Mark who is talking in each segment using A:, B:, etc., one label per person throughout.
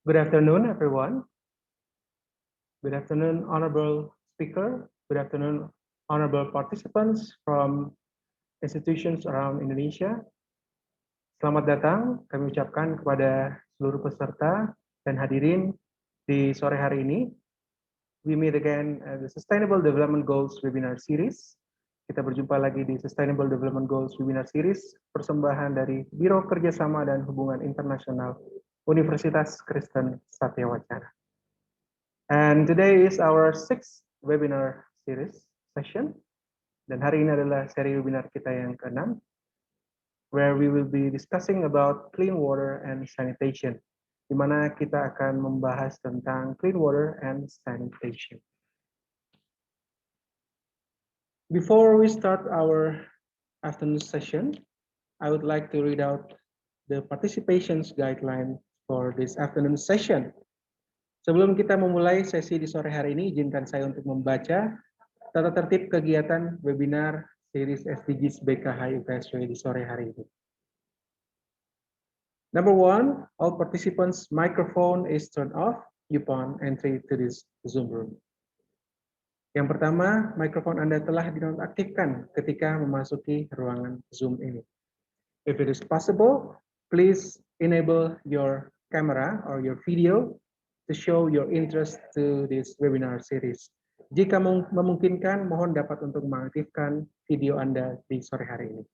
A: Good afternoon, everyone. Good afternoon, honorable speaker. Good afternoon, honorable participants from institutions around Indonesia. Selamat datang, kami ucapkan kepada seluruh peserta dan hadirin di sore hari ini. We meet again at the Sustainable Development Goals Webinar Series. Kita berjumpa lagi di Sustainable Development Goals Webinar Series, persembahan dari Biro Kerjasama dan Hubungan Internasional Universitas Kristen Satya Wacana. And today is our 6th webinar series session. Dan hari ini adalah seri webinar kita yang ke-6, where we will be discussing about clean water and sanitation, di mana kita akan membahas tentang clean water and sanitation. Before we start our afternoon session, I would like to read out the participations guideline for this afternoon session. Sebelum kita memulai sesi di sore hari ini, izinkan saya untuk membaca tata tertib kegiatan webinar series SDGs BKH UKSW di sore hari ini. Number 1, all participants' microphone is turned off upon entry to this Zoom room. Yang pertama, mikrofon Anda telah dinonaktifkan ketika memasuki ruangan Zoom ini. If it is possible, please enable your camera or your video to show your interest to this webinar series. Jika memungkinkan, mohon dapat untuk mengaktifkan video Anda di sore hari ini.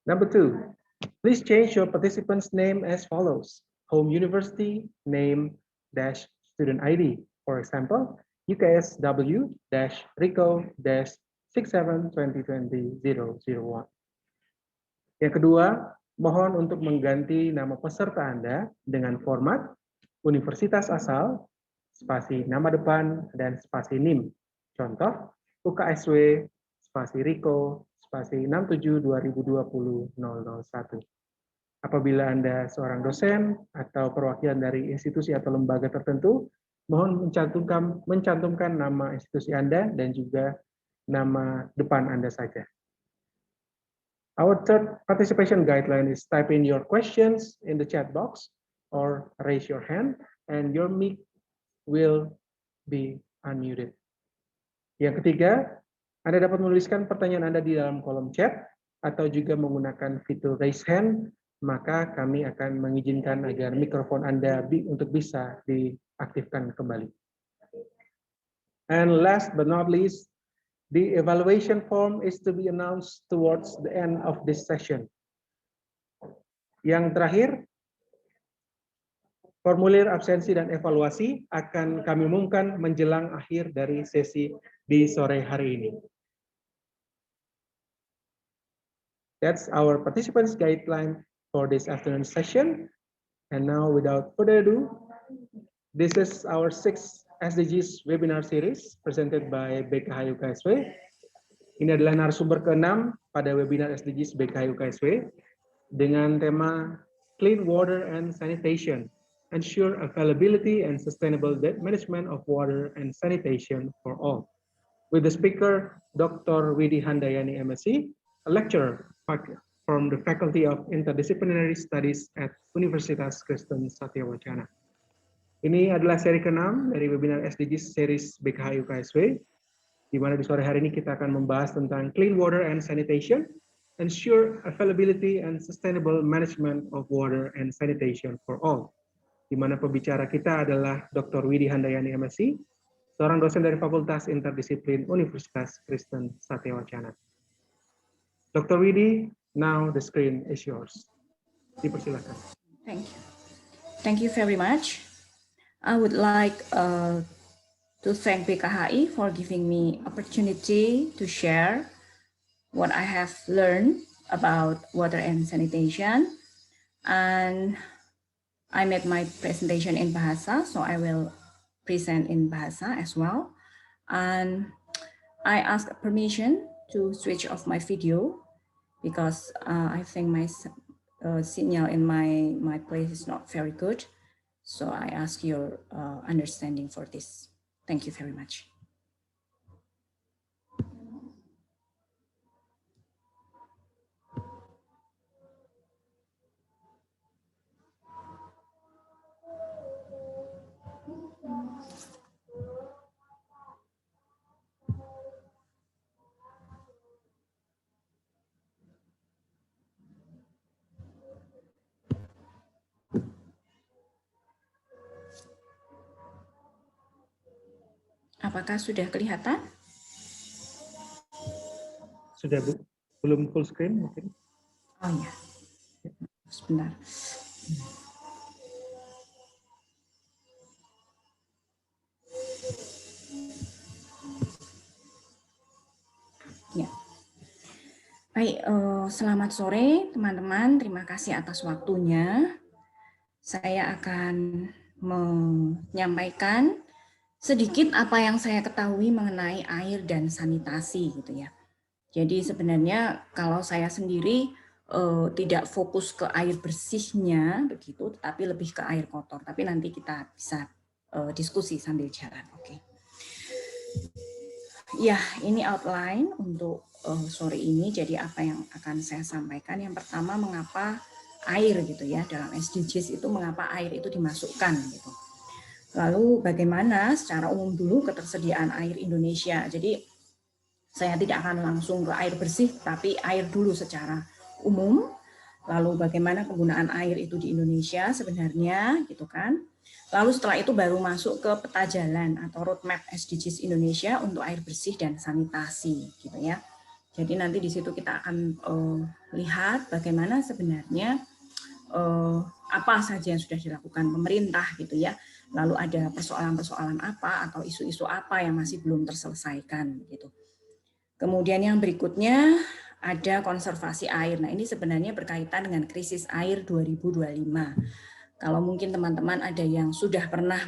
A: Number 2, please change your participant's name as follows: home university, name, dash, student ID. For example, UKSW-RICO-67-2020-001. Yang kedua, mohon untuk mengganti nama peserta Anda dengan format universitas asal, spasi nama depan, dan spasi NIM. Contoh, UKSW, spasi RICO, spasi 67-2020-001. Apabila Anda seorang dosen atau perwakilan dari institusi atau lembaga tertentu, mohon mencantumkan nama institusi Anda dan juga nama depan Anda saja. Our third participation guideline is type in your questions in the chat box or raise your hand and your mic will be unmuted. Yang ketiga, Anda dapat menuliskan pertanyaan Anda di dalam kolom chat atau juga menggunakan fitur raise hand, maka kami akan mengizinkan agar mikrofon Anda untuk bisa diaktifkan kembali. And last but not least, the evaluation form is to be announced towards the end of this session. Yang terakhir, formulir absensi dan evaluasi akan kami umumkan menjelang akhir dari sesi di sore hari ini. That's our participants guideline for this afternoon session. And now without further ado, this is our 6th SDGs webinar series presented by BKH UKSW. Ini adalah narasumber ke-6 pada webinar SDGs BKH UKSW dengan tema Clean Water and Sanitation, Ensure Availability and Sustainable Management of Water and Sanitation for All. With the speaker, Dr. Widi Handayani, MSc, a lecturer from the Faculty of Interdisciplinary Studies at Universitas Kristen Satya Wacana. Ini adalah seri ke-6 dari webinar SDGs series BKH UKSW, di mana di sore hari ini kita akan membahas tentang clean water and sanitation, ensure availability and sustainable management of water and sanitation for all. Di mana pembicara kita adalah Dr. Widi Handayani, MSc, seorang dosen dari Fakultas Interdisiplin Universitas Kristen Satya Wacana. Dr. Widi, now the screen is yours. Dipersilakan.
B: Thank you. Thank you very much. I would like to thank BKHI for giving me opportunity to share what I have learned about water and sanitation. And I made my presentation in Bahasa, so I will present in Bahasa as well. And I ask permission to switch off my video because I think my signal in my place is not very good. So I ask your understanding for this. Thank you very much. Apakah sudah kelihatan?
A: Sudah, Bu. Belum full screen mungkin.
B: Oh ya, sebentar. Ya. Baik, selamat sore teman-teman. Terima kasih atas waktunya. Saya akan menyampaikan sedikit apa yang saya ketahui mengenai air dan sanitasi gitu ya. Jadi sebenarnya kalau saya sendiri tidak fokus ke air bersihnya begitu, tetapi lebih ke air kotor. Tapi nanti kita bisa diskusi sambil jalan. Oke. Ya, ini outline untuk sore ini. Jadi apa yang akan saya sampaikan? Yang pertama, mengapa air gitu ya dalam SDGs itu, mengapa air itu dimasukkan gitu. Lalu bagaimana secara umum dulu ketersediaan air Indonesia. Jadi saya tidak akan langsung ke air bersih, tapi air dulu secara umum. Lalu bagaimana penggunaan air itu di Indonesia sebenarnya gitu kan. Lalu setelah itu baru masuk ke peta jalan atau roadmap SDGs Indonesia untuk air bersih dan sanitasi gitu ya. Jadi nanti di situ kita akan lihat bagaimana sebenarnya apa saja yang sudah dilakukan pemerintah gitu ya. Lalu ada persoalan-persoalan apa atau isu-isu apa yang masih belum terselesaikan gitu. Kemudian yang berikutnya ada konservasi air. Nah, ini sebenarnya berkaitan dengan krisis air 2025. Kalau mungkin teman-teman ada yang sudah pernah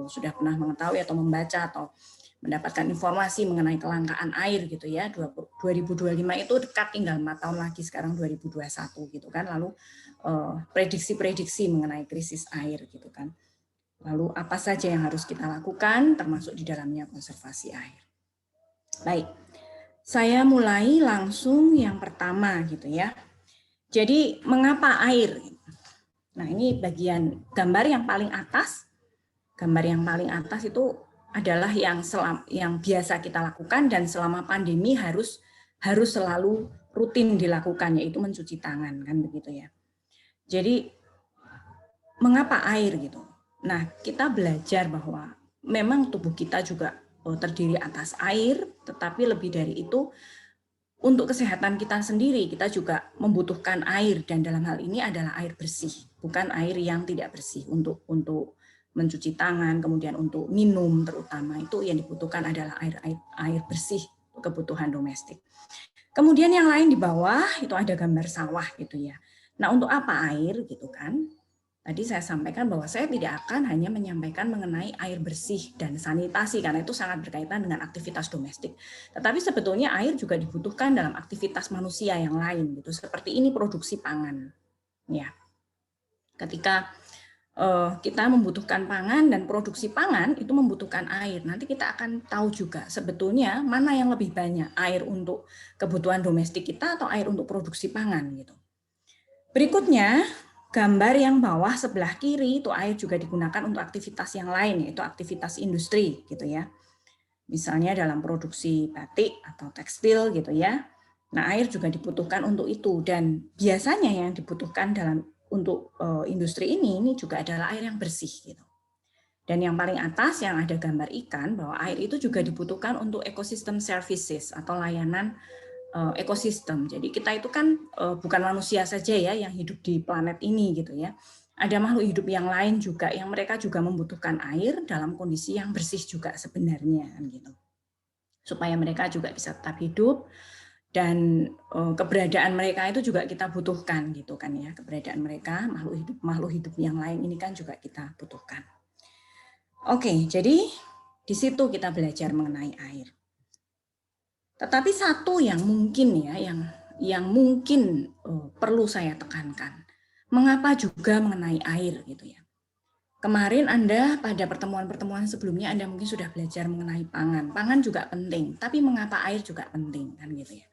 B: sudah pernah mengetahui atau membaca atau mendapatkan informasi mengenai kelangkaan air gitu ya, 2025 itu dekat, tinggal 4 tahun lagi, sekarang 2021 gitu kan. Lalu prediksi-prediksi mengenai krisis air gitu kan. Lalu apa saja yang harus kita lakukan termasuk di dalamnya konservasi air. Baik, saya mulai langsung yang pertama gitu ya. Jadi mengapa air? Nah, ini bagian gambar yang paling atas. Gambar yang paling atas itu adalah yang biasa kita lakukan dan selama pandemi harus selalu rutin dilakukan, yaitu mencuci tangan kan begitu ya. Jadi mengapa air gitu? Nah, kita belajar bahwa memang tubuh kita juga terdiri atas air, tetapi lebih dari itu untuk kesehatan kita sendiri, kita juga membutuhkan air, dan dalam hal ini adalah air bersih, bukan air yang tidak bersih. Untuk mencuci tangan, kemudian untuk minum terutama, itu yang dibutuhkan adalah air bersih, kebutuhan domestik. Kemudian yang lain di bawah itu ada gambar sawah gitu ya. Nah, untuk apa air gitu kan? Tadi saya sampaikan bahwa saya tidak akan hanya menyampaikan mengenai air bersih dan sanitasi karena itu sangat berkaitan dengan aktivitas domestik. Tetapi sebetulnya air juga dibutuhkan dalam aktivitas manusia yang lain gitu. Seperti ini produksi pangan. Ya. Ketika kita membutuhkan pangan dan produksi pangan itu membutuhkan air. Nanti kita akan tahu juga sebetulnya mana yang lebih banyak, air untuk kebutuhan domestik kita atau air untuk produksi pangan gitu. Berikutnya, gambar yang bawah sebelah kiri itu air juga digunakan untuk aktivitas yang lain, yaitu aktivitas industri gitu ya. Misalnya dalam produksi batik atau tekstil gitu ya. Nah, air juga dibutuhkan untuk itu, dan biasanya yang dibutuhkan untuk industri ini juga adalah air yang bersih gitu. Dan yang paling atas yang ada gambar ikan, bahwa air itu juga dibutuhkan untuk ecosystem services atau layanan ekosistem. Jadi kita itu kan bukan manusia saja ya yang hidup di planet ini gitu ya. Ada makhluk hidup yang lain juga yang mereka juga membutuhkan air dalam kondisi yang bersih juga sebenarnya gitu. Supaya mereka juga bisa tetap hidup, dan keberadaan mereka itu juga kita butuhkan gitu kan ya. Keberadaan mereka, makhluk hidup yang lain ini kan juga kita butuhkan. Oke, jadi di situ kita belajar mengenai air. Tetapi satu yang mungkin ya, yang mungkin perlu saya tekankan, mengapa juga mengenai air gitu ya. Kemarin Anda pada pertemuan-pertemuan sebelumnya Anda mungkin sudah belajar mengenai pangan. Pangan juga penting, tapi mengapa air juga penting kan gitu ya.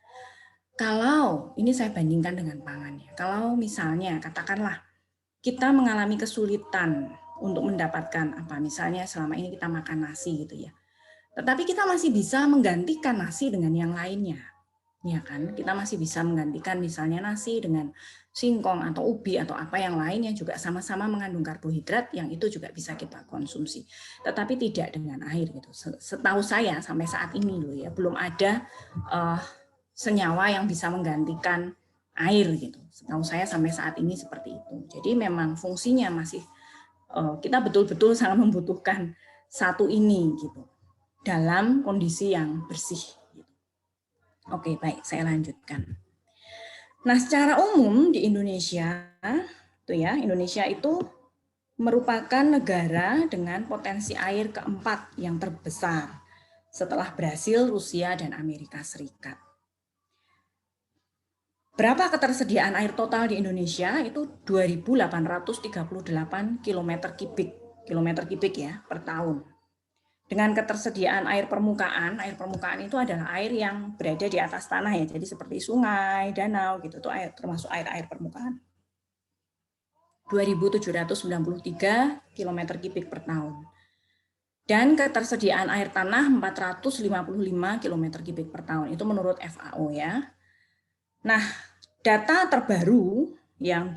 B: Kalau ini saya bandingkan dengan pangan ya. Kalau misalnya katakanlah kita mengalami kesulitan untuk mendapatkan apa, misalnya selama ini kita makan nasi gitu ya. Tetapi kita masih bisa menggantikan nasi dengan yang lainnya. Ya kan, kita masih bisa menggantikan misalnya nasi dengan singkong atau ubi atau apa yang lain yang juga sama-sama mengandung karbohidrat yang itu juga bisa kita konsumsi. Tetapi tidak dengan air gitu. Setahu saya sampai saat ini loh ya, belum ada senyawa yang bisa menggantikan air gitu. Setahu saya sampai saat ini seperti itu. Jadi memang fungsinya masih kita betul-betul sangat membutuhkan satu ini gitu dalam kondisi yang bersih. Oke, baik, saya lanjutkan. Nah, secara umum di Indonesia, Indonesia itu merupakan negara dengan potensi air keempat yang terbesar setelah Brasil, Rusia, dan Amerika Serikat. Berapa ketersediaan air total di Indonesia? Itu 2.838 kilometer kubik ya per tahun. Dengan ketersediaan air permukaan itu adalah air yang berada di atas tanah ya, jadi seperti sungai, danau gitu, itu air termasuk air permukaan. 2.793 km kubik per tahun. Dan ketersediaan air tanah 455 km kubik per tahun, itu menurut FAO ya. Nah, data terbaru yang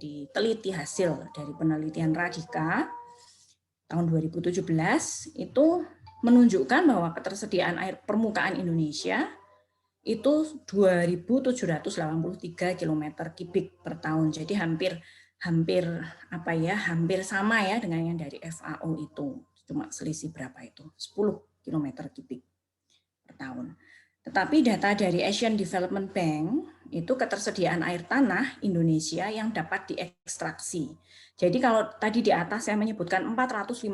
B: diteliti hasil dari penelitian Radika tahun 2017 itu menunjukkan bahwa ketersediaan air permukaan Indonesia itu 2.783 km kubik per tahun. Jadi hampir sama ya dengan yang dari FAO itu. Cuma selisih berapa itu? 10 km kubik per tahun. Tetapi data dari Asian Development Bank itu ketersediaan air tanah Indonesia yang dapat diekstraksi. Jadi kalau tadi di atas saya menyebutkan 455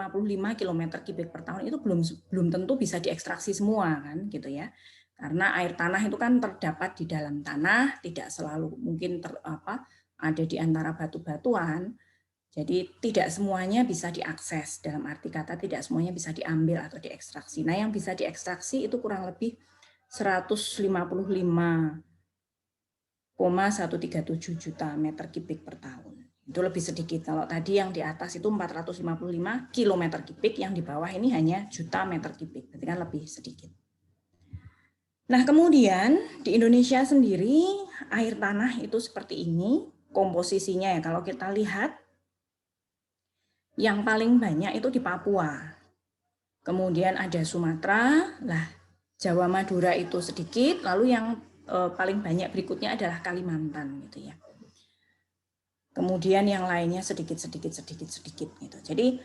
B: km kubik per tahun itu belum tentu bisa diekstraksi semua kan gitu ya. Karena air tanah itu kan terdapat di dalam tanah, tidak selalu mungkin ada di antara batu-batuan. Jadi tidak semuanya bisa diakses, dalam arti kata tidak semuanya bisa diambil atau diekstraksi. Nah, yang bisa diekstraksi itu kurang lebih 155,137 juta meter kubik per tahun. Itu lebih sedikit. Kalau tadi yang di atas itu 455 km kubik, yang di bawah ini hanya juta meter kubik. Berarti kan lebih sedikit. Nah, kemudian di Indonesia sendiri air tanah itu seperti ini komposisinya ya. Kalau kita lihat yang paling banyak itu di Papua. Kemudian ada Sumatera, Jawa Madura itu sedikit, lalu yang paling banyak berikutnya adalah Kalimantan gitu ya. Kemudian yang lainnya sedikit gitu. Jadi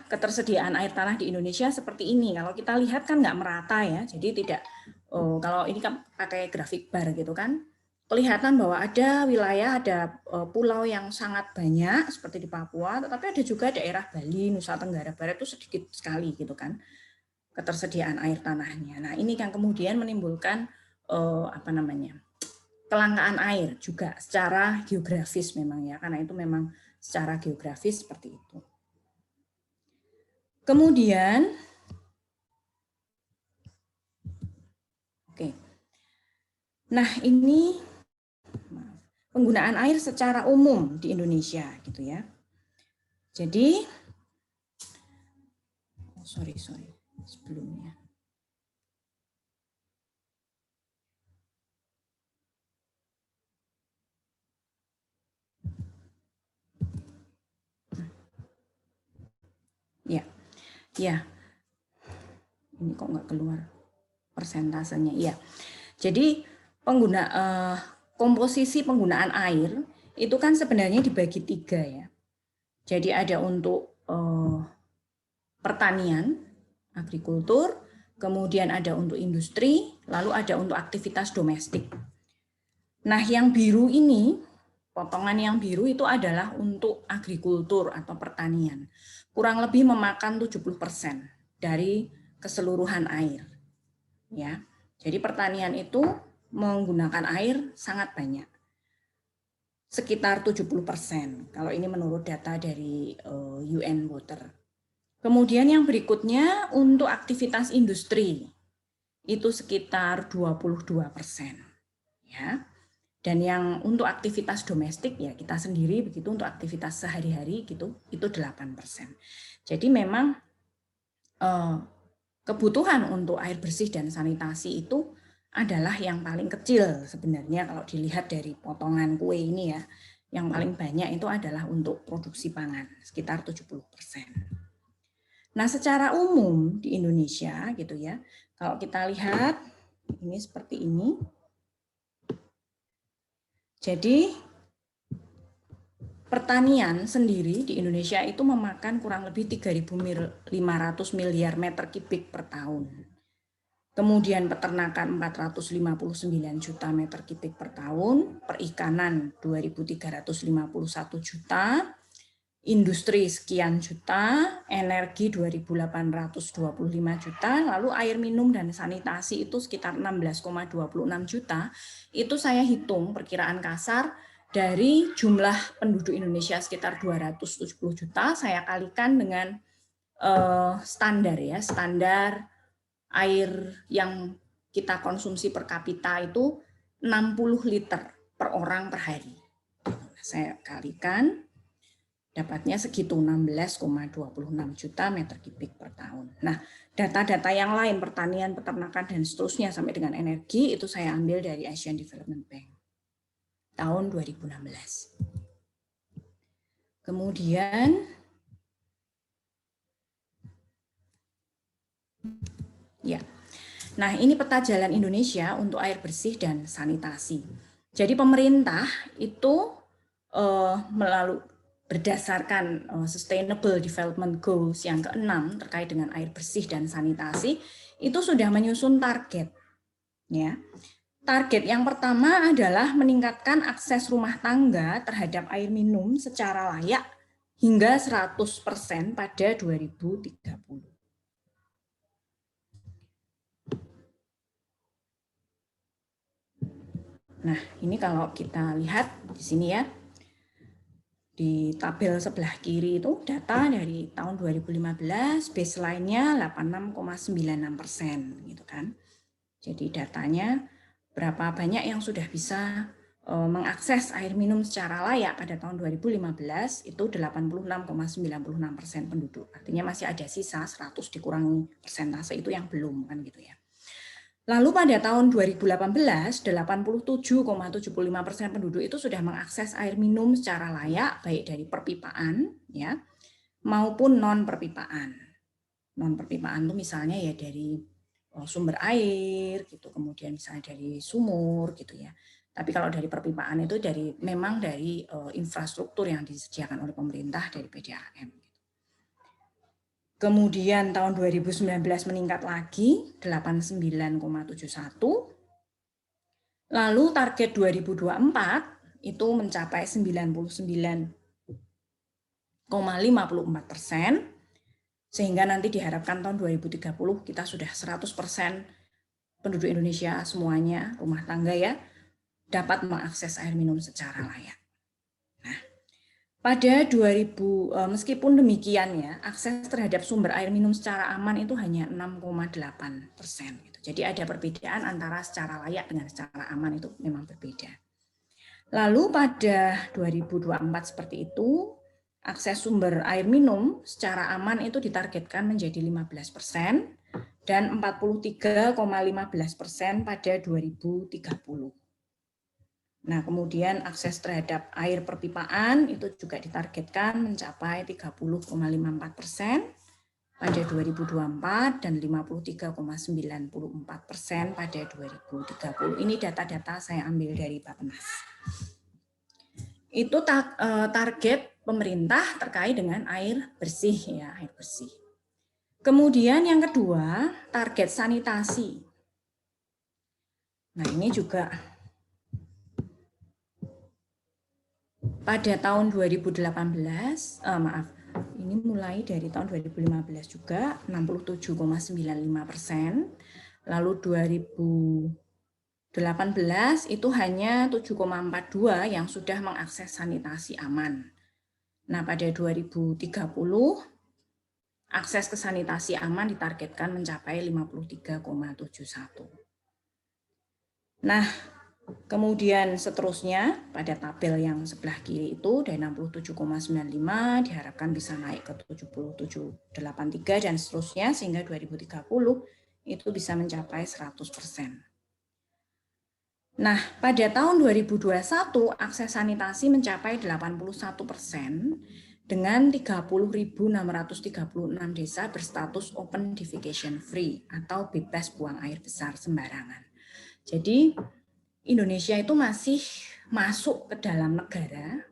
B: ketersediaan air tanah di Indonesia seperti ini. Kalau kita lihat kan nggak merata ya. Jadi tidak kalau ini kan pakai grafik bar gitu kan, kelihatan bahwa ada wilayah, ada pulau yang sangat banyak seperti di Papua, tetapi ada juga daerah Bali, Nusa Tenggara Barat itu sedikit sekali gitu kan ketersediaan air tanahnya. Nah, ini yang kemudian menimbulkan kelangkaan air juga secara geografis memang ya, karena itu memang secara geografis seperti itu. Kemudian nah ini penggunaan air secara umum di Indonesia gitu ya. Jadi sorry sebelumnya. Ya, ini kok nggak keluar persentasenya. Ya, jadi komposisi penggunaan air itu kan sebenarnya dibagi 3 ya. Jadi ada untuk pertanian, agrikultur, kemudian ada untuk industri, lalu ada untuk aktivitas domestik. Nah, yang biru ini, potongan yang biru itu adalah untuk agrikultur atau pertanian. Kurang lebih memakan 70% dari keseluruhan air. Ya. Jadi pertanian itu menggunakan air sangat banyak. Sekitar 70%. Kalau ini menurut data dari UN Water. Kemudian yang berikutnya untuk aktivitas industri itu sekitar 22%. Ya. Dan yang untuk aktivitas domestik ya kita sendiri begitu, untuk aktivitas sehari-hari gitu itu 8%. Jadi memang kebutuhan untuk air bersih dan sanitasi itu adalah yang paling kecil sebenarnya kalau dilihat dari potongan kue ini ya. Yang paling banyak itu adalah untuk produksi pangan, sekitar 70%. Nah, secara umum di Indonesia gitu ya, kalau kita lihat ini seperti ini. Jadi pertanian sendiri di Indonesia itu memakan kurang lebih 3.500 miliar meter kubik per tahun. Kemudian peternakan 459 juta meter kubik per tahun, perikanan 2.351 juta, industri sekian juta, energi 2.825 juta, lalu air minum dan sanitasi itu sekitar 16,26 juta. Itu saya hitung perkiraan kasar dari jumlah penduduk Indonesia sekitar 270 juta, saya kalikan dengan standar ya, standar air yang kita konsumsi per kapita itu 60 liter per orang per hari. Saya kalikan, dapatnya segitu 16,26 juta meter kubik per tahun. Nah, data-data yang lain, pertanian, peternakan, dan seterusnya sampai dengan energi, itu saya ambil dari Asian Development Bank tahun 2016. Kemudian, ya, nah ini peta jalan Indonesia untuk air bersih dan sanitasi. Jadi pemerintah itu melalui berdasarkan Sustainable Development Goals yang ke-6 terkait dengan air bersih dan sanitasi itu sudah menyusun target. Ya, target yang pertama adalah meningkatkan akses rumah tangga terhadap air minum secara layak hingga 100% pada 2030. Nah, ini kalau kita lihat di sini ya, di tabel sebelah kiri itu data dari tahun 2015, baseline-nya 86,96% gitu kan. Jadi datanya berapa banyak yang sudah bisa mengakses air minum secara layak pada tahun 2015 itu 86,96% penduduk. Artinya masih ada sisa 100 dikurangi persentase itu yang belum kan gitu ya. Lalu pada tahun 2018, 87,75% penduduk itu sudah mengakses air minum secara layak, baik dari perpipaan ya, maupun non-perpipaan. Non-perpipaan itu misalnya ya dari sumber air, gitu, kemudian misalnya dari sumur, gitu ya. Tapi kalau dari perpipaan itu memang dari infrastruktur yang disediakan oleh pemerintah dari PDAM. Kemudian tahun 2019 meningkat lagi 89,71. Lalu target 2024 itu mencapai 99,54%, sehingga nanti diharapkan tahun 2030 kita sudah 100% penduduk Indonesia semuanya, rumah tangga ya, dapat mengakses air minum secara layak. Pada 2000, meskipun demikian ya, akses terhadap sumber air minum secara aman itu hanya 6,8%. Gitu. Jadi ada perbedaan antara secara layak dengan secara aman itu memang berbeda. Lalu pada 2024 seperti itu, akses sumber air minum secara aman itu ditargetkan menjadi 15% dan 43,15% pada 2030. Nah, kemudian akses terhadap air perpipaan itu juga ditargetkan mencapai 30,54% pada 2024 dan 53,94% pada 2030. Ini data-data saya ambil dari Bappenas. Itu target pemerintah terkait dengan air bersih ya, air bersih. Kemudian yang kedua, target sanitasi. Nah, ini juga pada tahun 2018, ini mulai dari tahun 2015 juga 67,95%, lalu 2018 itu hanya 7,42 yang sudah mengakses sanitasi aman. Nah, pada 2030 akses ke sanitasi aman ditargetkan mencapai 53,71. Nah, kemudian seterusnya pada tabel yang sebelah kiri itu dari 67,95 diharapkan bisa naik ke 77,83 dan seterusnya sehingga 2030 itu bisa mencapai 100%. Nah, pada tahun 2021 akses sanitasi mencapai 81% dengan 30.636 desa berstatus open defecation free atau bebas buang air besar sembarangan. Jadi Indonesia itu masih masuk ke dalam negara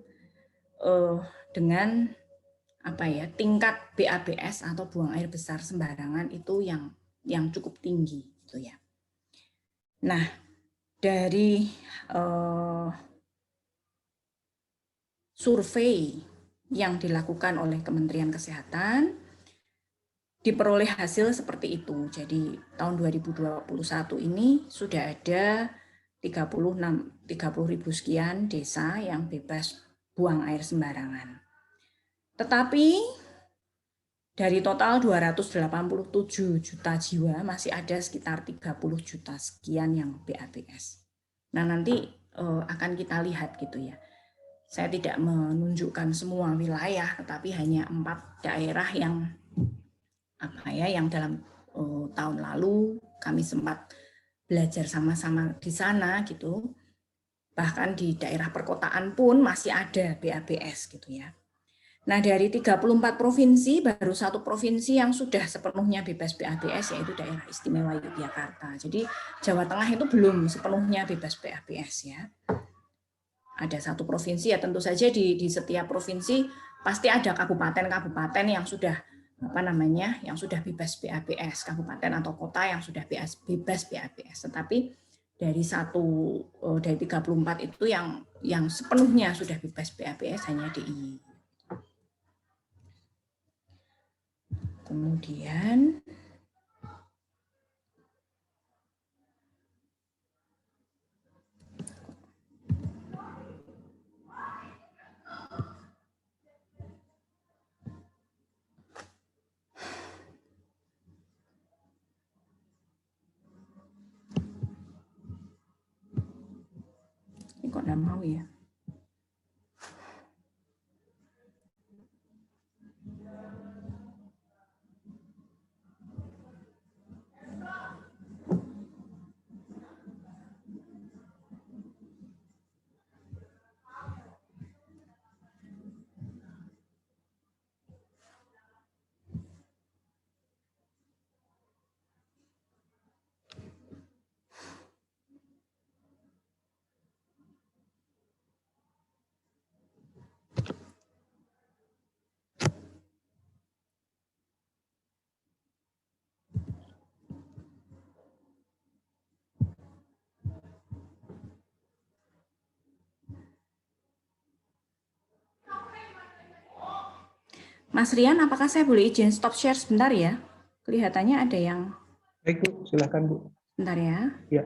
B: dengan tingkat BABS atau buang air besar sembarangan itu yang cukup tinggi gitu ya. Nah, dari survei yang dilakukan oleh Kementerian Kesehatan diperoleh hasil seperti itu. Jadi tahun 2021 ini sudah ada 30.000 sekian desa yang bebas buang air sembarangan. Tetapi dari total 287 juta jiwa masih ada sekitar 30 juta sekian yang BABS. Nah, nanti akan kita lihat gitu ya. Saya tidak menunjukkan semua wilayah, tetapi hanya 4 daerah yang yang dalam tahun lalu kami sempat belajar sama-sama di sana gitu. Bahkan di daerah perkotaan pun masih ada BABS gitu ya. Nah, dari 34 provinsi, baru 1 provinsi yang sudah sepenuhnya bebas BABS, yaitu daerah istimewa Yogyakarta. Jadi Jawa Tengah itu belum sepenuhnya bebas BABS ya. Ada 1 provinsi ya, tentu saja di setiap provinsi pasti ada kabupaten-kabupaten yang sudah yang sudah bebas BABS, kabupaten atau kota yang sudah bebas BABS. Tetapi dari 34 itu yang sepenuhnya sudah bebas BABS hanya DIY. Kemudian ini kok nggak mau ya? Mas Rian, apakah saya boleh izin stop share sebentar ya? Kelihatannya ada yang...
A: Baik Bu, silakan Bu.
B: Sebentar ya.
A: Ya.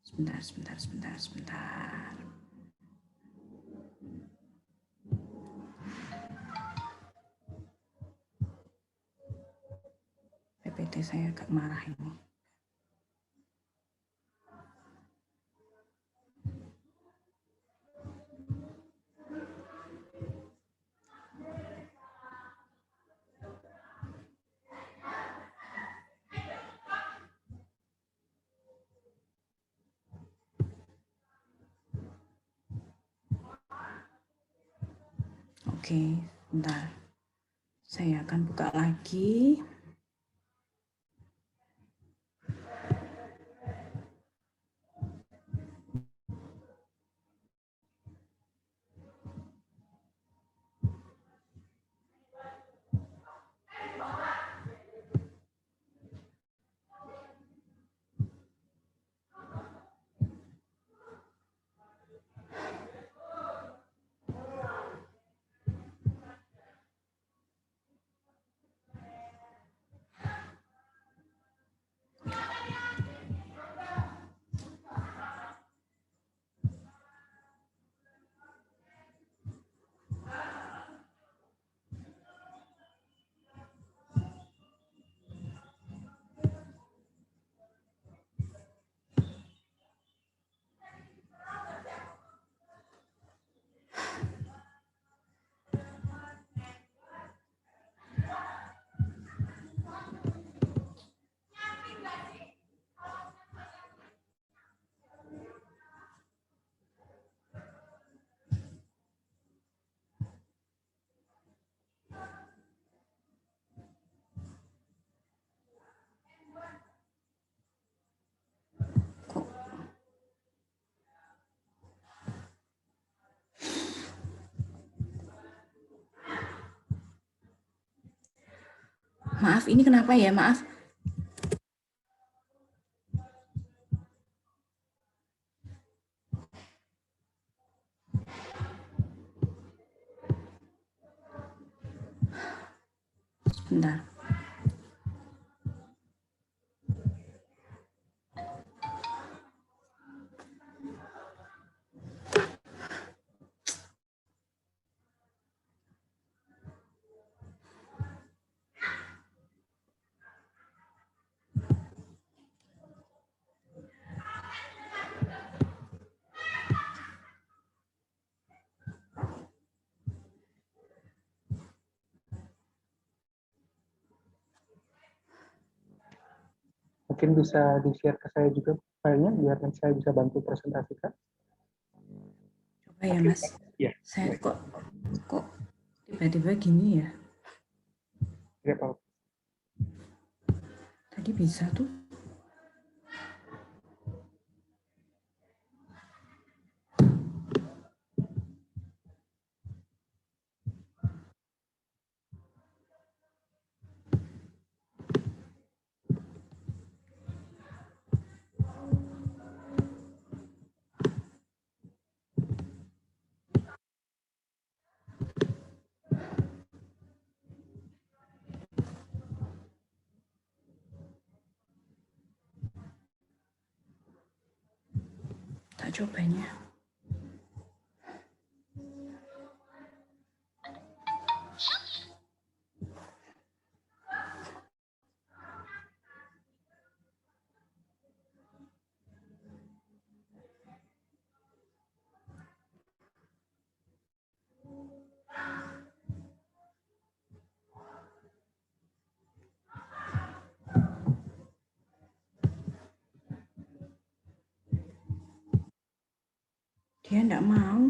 B: Sebentar. PPT saya agak marah ini. Oke, bentar. Saya akan buka lagi. Maaf, ini kenapa ya? Maaf. Bentar.
A: Mungkin bisa di-share ke saya juga filenya biar nanti saya bisa bantu presentasikan.
B: Coba ya, Mas.
A: Ya.
B: Saya kok tiba-tiba gini ya?
A: Tidak apa-apa.
B: Tadi bisa tuh. Tak cobanya. Dia enggak mau.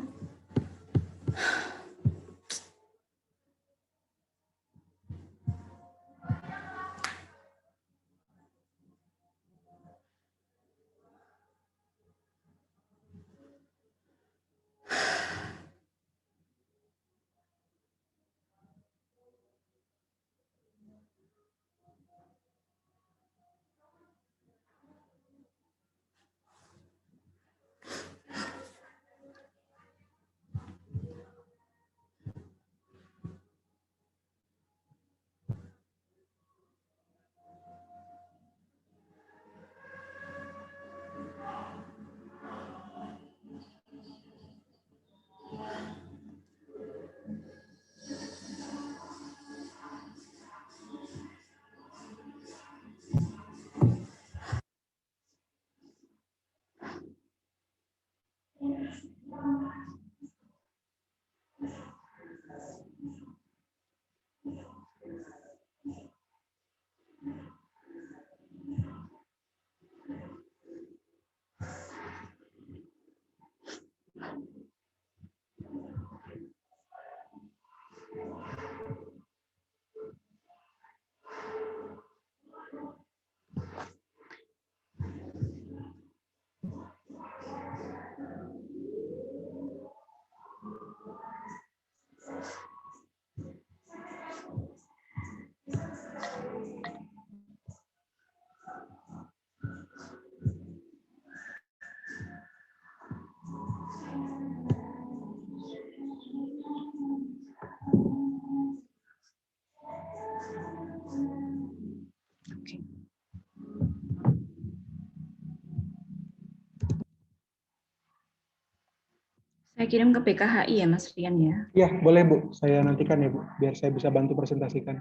B: Saya kirim ke PKHI ya, Mas Rian ya.
A: Ya, boleh Bu. Saya nantikan ya Bu, biar saya bisa bantu presentasikan.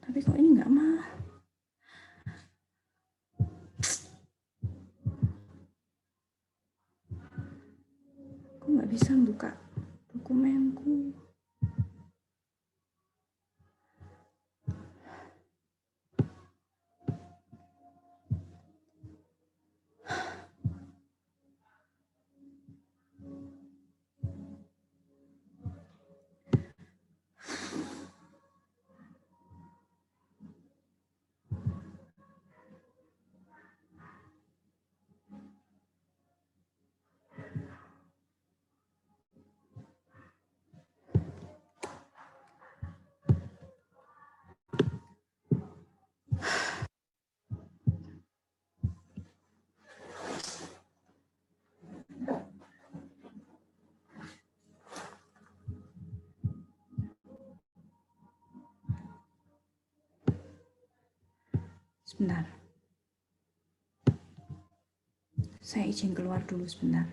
B: Tapi kok ini nggak mau? Kok nggak bisa buka dokumenku? Sebentar. Saya izin keluar dulu sebentar.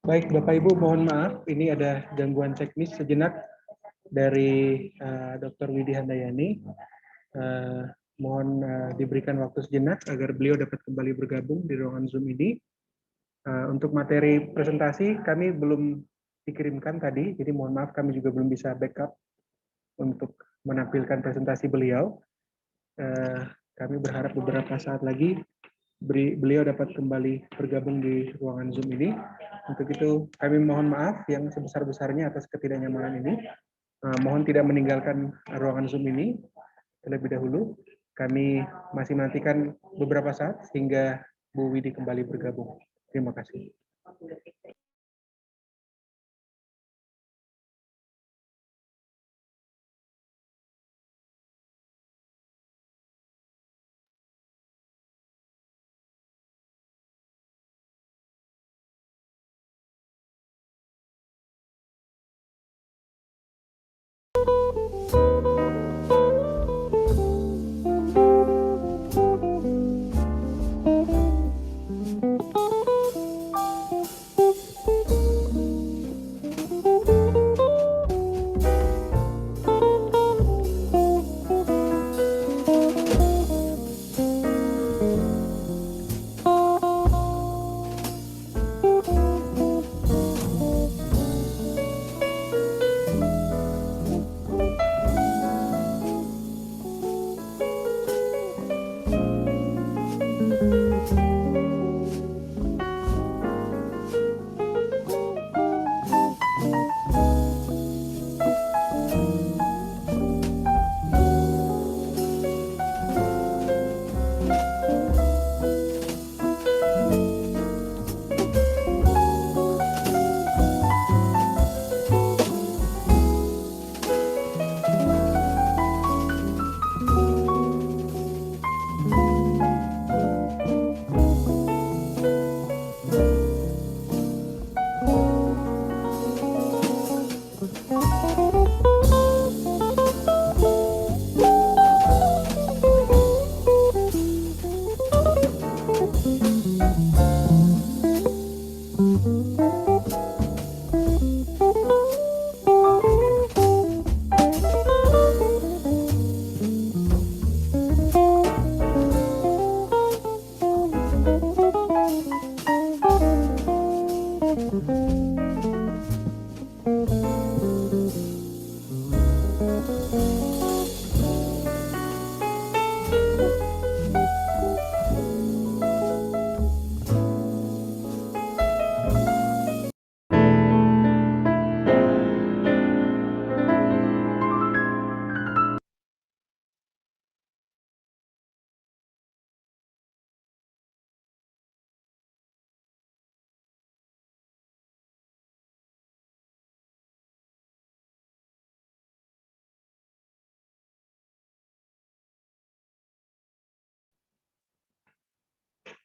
A: Baik, Bapak Ibu, mohon maaf, ini ada gangguan teknis sejenak dari Dr. Widi Handayani. Mohon diberikan waktu sejenak agar beliau dapat kembali bergabung di ruangan Zoom ini. Untuk materi presentasi kami belum dikirimkan tadi, jadi mohon maaf kami juga belum bisa backup untuk menampilkan presentasi beliau. Kami berharap beberapa saat lagi beliau dapat kembali bergabung di ruangan Zoom ini. Untuk itu kami mohon maaf yang sebesar-besarnya atas ketidaknyamanan ini. Mohon tidak meninggalkan ruangan Zoom ini terlebih dahulu. Kami masih menantikan beberapa saat hingga Bu Widi kembali bergabung. Terima kasih.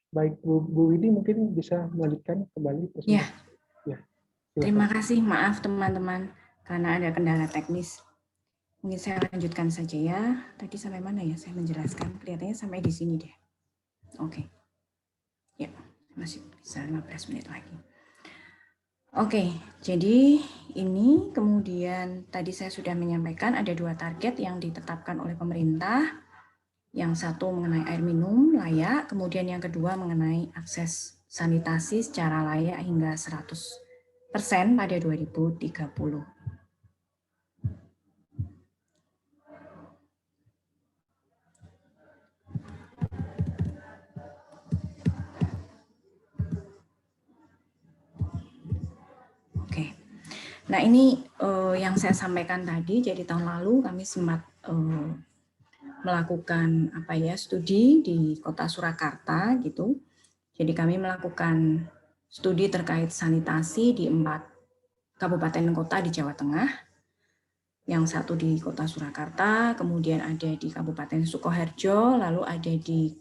A: Baik, Bu Widi mungkin bisa melanjutkan kembali presentasi.
B: Ya.
A: Ya,
B: Terima kasih, maaf teman-teman karena ada kendala teknis. Mungkin saya lanjutkan saja ya. Tadi sampai mana ya saya menjelaskan? Kelihatannya sampai di sini deh. Oke. Ya, masih bisa 15 menit lagi. Oke, jadi ini kemudian tadi saya sudah menyampaikan ada 2 target yang ditetapkan oleh pemerintah. Yang satu mengenai air minum layak, kemudian yang kedua mengenai akses sanitasi secara layak hingga 100% pada 2030. Oke. Nah, ini yang saya sampaikan tadi, jadi tahun lalu kami sempat melakukan studi di Kota Surakarta gitu. Jadi kami melakukan studi terkait sanitasi di 4 kabupaten kota di Jawa Tengah. Yang satu di Kota Surakarta, kemudian ada di Kabupaten Sukoharjo, lalu ada di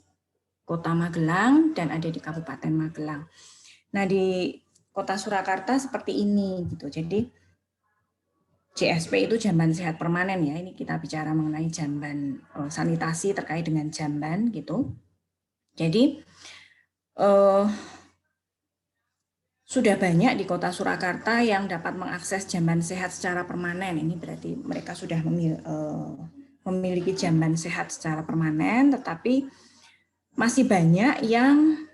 B: Kota Magelang, dan ada di Kabupaten Magelang. Nah, di Kota Surakarta seperti ini gitu. Jadi JSP itu jamban sehat permanen ya. Ini kita bicara mengenai jamban sanitasi terkait dengan jamban gitu. Jadi sudah banyak di Kota Surakarta yang dapat mengakses jamban sehat secara permanen. Ini berarti mereka sudah memiliki jamban sehat secara permanen, tetapi masih banyak yang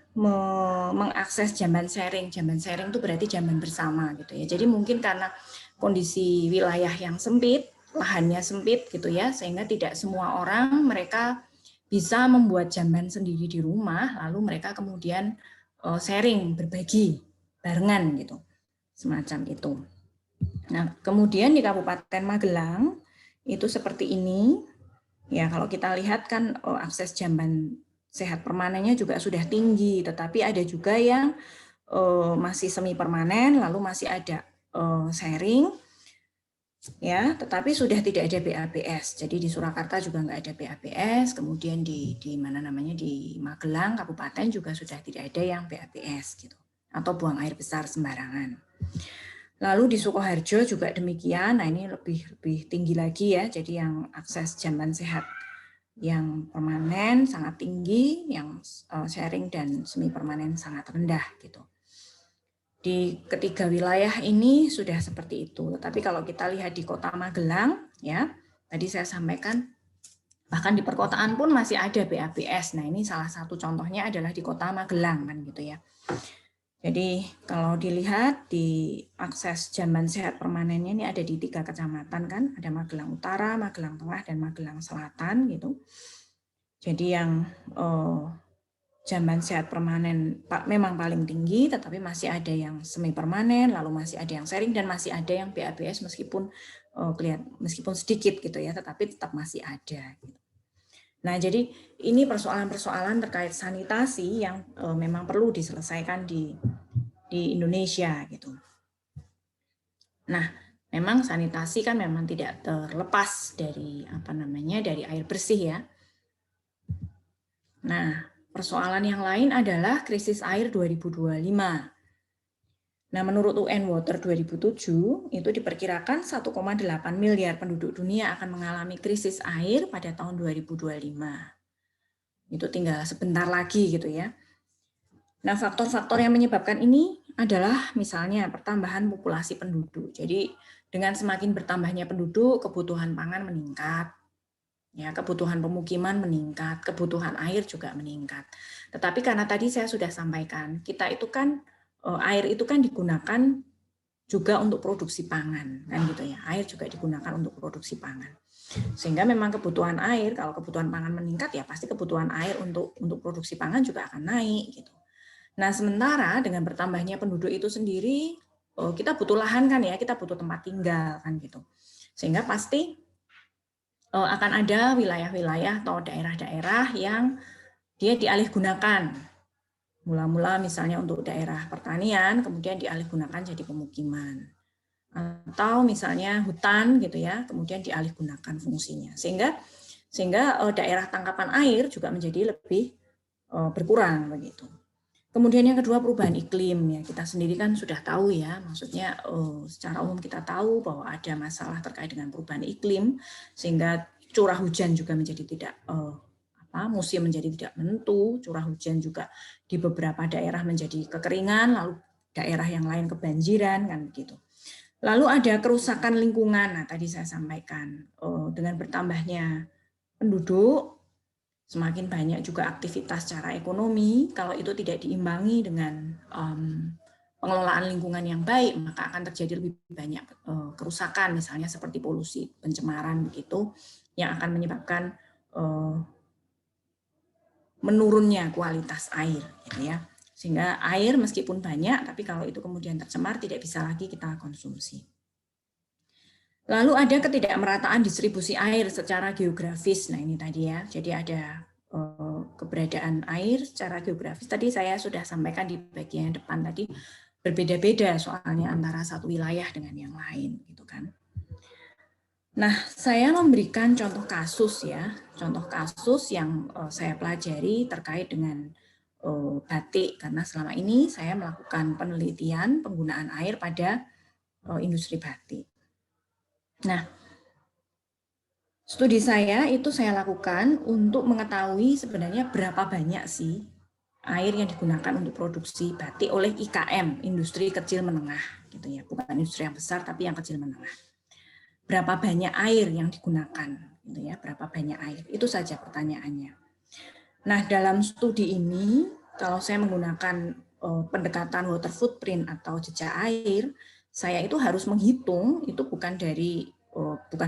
B: mengakses jamban sharing. Jamban sharing itu berarti jamban bersama gitu ya. Jadi mungkin karena kondisi wilayah yang sempit, lahannya sempit gitu ya, sehingga tidak semua orang mereka bisa membuat jamban sendiri di rumah, lalu mereka kemudian sharing, berbagi barengan gitu, semacam itu. Nah, kemudian di Kabupaten Magelang itu seperti ini. Ya, kalau kita lihat kan akses jamban sehat permanennya juga sudah tinggi, tetapi ada juga yang masih semi permanen, lalu masih ada sharing, ya, tetapi sudah tidak ada BAPS. Jadi di Surakarta juga nggak ada BAPS, kemudian di mana namanya di Magelang Kabupaten juga sudah tidak ada yang BAPS gitu, atau buang air besar sembarangan. Lalu di Sukoharjo juga demikian. Nah, ini lebih tinggi lagi ya. Jadi yang akses jamban sehat yang permanen sangat tinggi, yang sharing dan semi permanen sangat rendah gitu. Di ketiga wilayah ini sudah seperti itu. Tetapi kalau kita lihat di Kota Magelang, ya, tadi saya sampaikan bahkan di perkotaan pun masih ada BAPS. Nah, ini salah satu contohnya adalah di Kota Magelang kan gitu ya. Jadi kalau dilihat di akses jamban sehat permanennya ini ada di 3 kecamatan kan, ada Magelang Utara, Magelang Tengah, dan Magelang Selatan gitu. Jadi yang jamban sehat permanen memang paling tinggi, tetapi masih ada yang semi permanen, lalu masih ada yang sharing, dan masih ada yang BAPS meskipun meskipun sedikit gitu ya, tetapi tetap masih ada. Gitu. Nah, jadi ini persoalan-persoalan terkait sanitasi yang memang perlu diselesaikan di Indonesia gitu. Nah, memang sanitasi kan memang tidak terlepas dari dari air bersih ya. Nah, persoalan yang lain adalah krisis air 2025. Nah, menurut UN Water 2007, itu diperkirakan 1,8 miliar penduduk dunia akan mengalami krisis air pada tahun 2025. Itu tinggal sebentar lagi gitu ya. Nah, faktor-faktor yang menyebabkan ini adalah misalnya pertambahan populasi penduduk. Jadi, dengan semakin bertambahnya penduduk, kebutuhan pangan meningkat. Ya, kebutuhan pemukiman meningkat, kebutuhan air juga meningkat. Tetapi karena tadi saya sudah sampaikan, kita itu kan air itu kan digunakan juga untuk produksi pangan, kan gitu ya. Air juga digunakan untuk produksi pangan. Sehingga memang kebutuhan air, kalau kebutuhan pangan meningkat ya pasti kebutuhan air untuk produksi pangan juga akan naik gitu. Nah, sementara dengan bertambahnya penduduk itu sendiri, kita butuh lahan kan ya, kita butuh tempat tinggal kan gitu. Sehingga pasti akan ada wilayah-wilayah atau daerah-daerah yang dia dialih gunakan. Mula-mula misalnya untuk daerah pertanian, kemudian dialih gunakan jadi pemukiman. Atau misalnya hutan gitu ya, kemudian dialih gunakan fungsinya. Sehingga daerah tangkapan air juga menjadi lebih berkurang begitu. Kemudian yang kedua perubahan iklim ya, kita sendiri kan sudah tahu ya, maksudnya secara umum kita tahu bahwa ada masalah terkait dengan perubahan iklim sehingga curah hujan juga menjadi tidak musim menjadi tidak menentu, curah hujan juga di beberapa daerah menjadi kekeringan, lalu daerah yang lain kebanjiran kan begitu. Lalu ada kerusakan lingkungan. Nah, tadi saya sampaikan dengan bertambahnya penduduk semakin banyak juga aktivitas secara ekonomi, kalau itu tidak diimbangi dengan pengelolaan lingkungan yang baik, maka akan terjadi lebih banyak kerusakan, misalnya seperti polusi, pencemaran begitu, yang akan menyebabkan menurunnya kualitas air, gitu ya. Sehingga air meskipun banyak, tapi kalau itu kemudian tercemar tidak bisa lagi kita konsumsi. Lalu ada ketidakmerataan distribusi air secara geografis. Nah ini tadi ya, jadi ada keberadaan air secara geografis tadi saya sudah sampaikan di bagian depan tadi, berbeda-beda soalnya antara satu wilayah dengan yang lain gitu kan. Nah, saya memberikan contoh kasus ya, contoh kasus yang saya pelajari terkait dengan batik, karena selama ini saya melakukan penelitian penggunaan air pada industri batik. Nah, studi saya itu saya lakukan untuk mengetahui sebenarnya berapa banyak sih air yang digunakan untuk produksi batik oleh IKM, industri kecil menengah gitu ya, bukan industri yang besar tapi yang kecil menengah. Berapa banyak air yang digunakan gitu ya, berapa banyak air, itu saja pertanyaannya. Nah, dalam studi ini kalau saya menggunakan pendekatan water footprint atau jejak air, saya itu harus menghitung itu bukan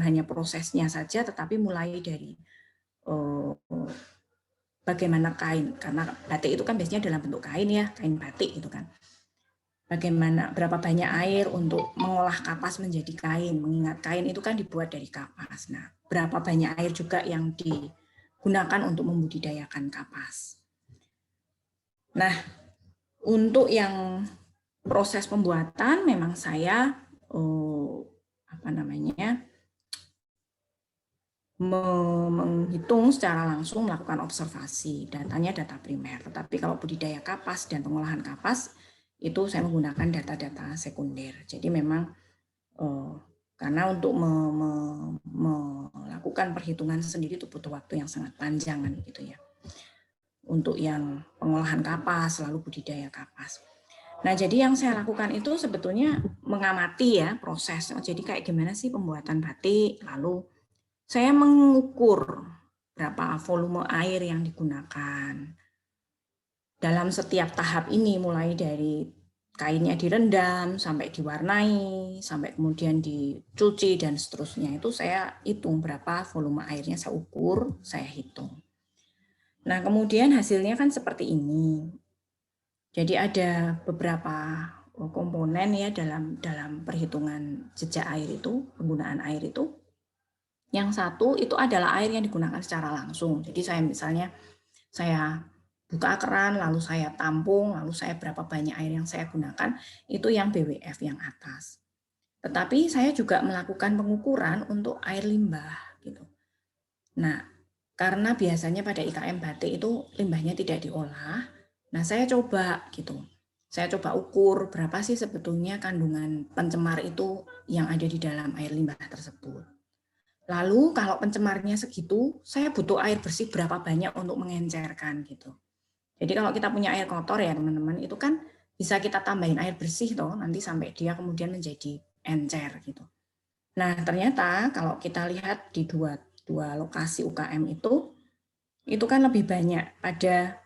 B: hanya prosesnya saja, tetapi mulai dari bagaimana kain, karena batik itu kan biasanya dalam bentuk kain ya, kain batik gitu kan. Bagaimana berapa banyak air untuk mengolah kapas menjadi kain, mengingat kain itu kan dibuat dari kapas. Nah, berapa banyak air juga yang digunakan untuk membudidayakan kapas. Nah, untuk yang proses pembuatan memang saya menghitung secara langsung, melakukan observasi, datanya data primer. Tetapi kalau budidaya kapas dan pengolahan kapas itu saya menggunakan data-data sekunder. Jadi memang karena untuk melakukan perhitungan sendiri itu butuh waktu yang sangat panjang kan gitu ya. Untuk yang pengolahan kapas, lalu budidaya kapas. Nah, jadi yang saya lakukan itu sebetulnya mengamati ya proses. Jadi kayak gimana sih pembuatan batik, lalu saya mengukur berapa volume air yang digunakan. Dalam setiap tahap ini, mulai dari kainnya direndam, sampai diwarnai, sampai kemudian dicuci, dan seterusnya. Itu saya hitung berapa volume airnya, saya ukur, saya hitung. Nah, kemudian hasilnya kan seperti ini. Jadi ada beberapa komponen ya dalam perhitungan jejak air itu, penggunaan air itu. Yang satu itu adalah air yang digunakan secara langsung. Jadi saya buka keran, lalu saya tampung, lalu saya berapa banyak air yang saya gunakan, itu yang BWF yang atas. Tetapi saya juga melakukan pengukuran untuk air limbah gitu. Nah, karena biasanya pada IKM batik itu limbahnya tidak diolah, nah saya coba gitu. Saya coba ukur berapa sih sebetulnya kandungan pencemar itu yang ada di dalam air limbah tersebut. Lalu kalau pencemarnya segitu, saya butuh air bersih berapa banyak untuk mengencerkan gitu. Jadi kalau kita punya air kotor ya teman-teman, itu kan bisa kita tambahin air bersih toh, nanti sampai dia kemudian menjadi encer gitu. Nah ternyata kalau kita lihat di dua lokasi UKM itu kan lebih banyak pada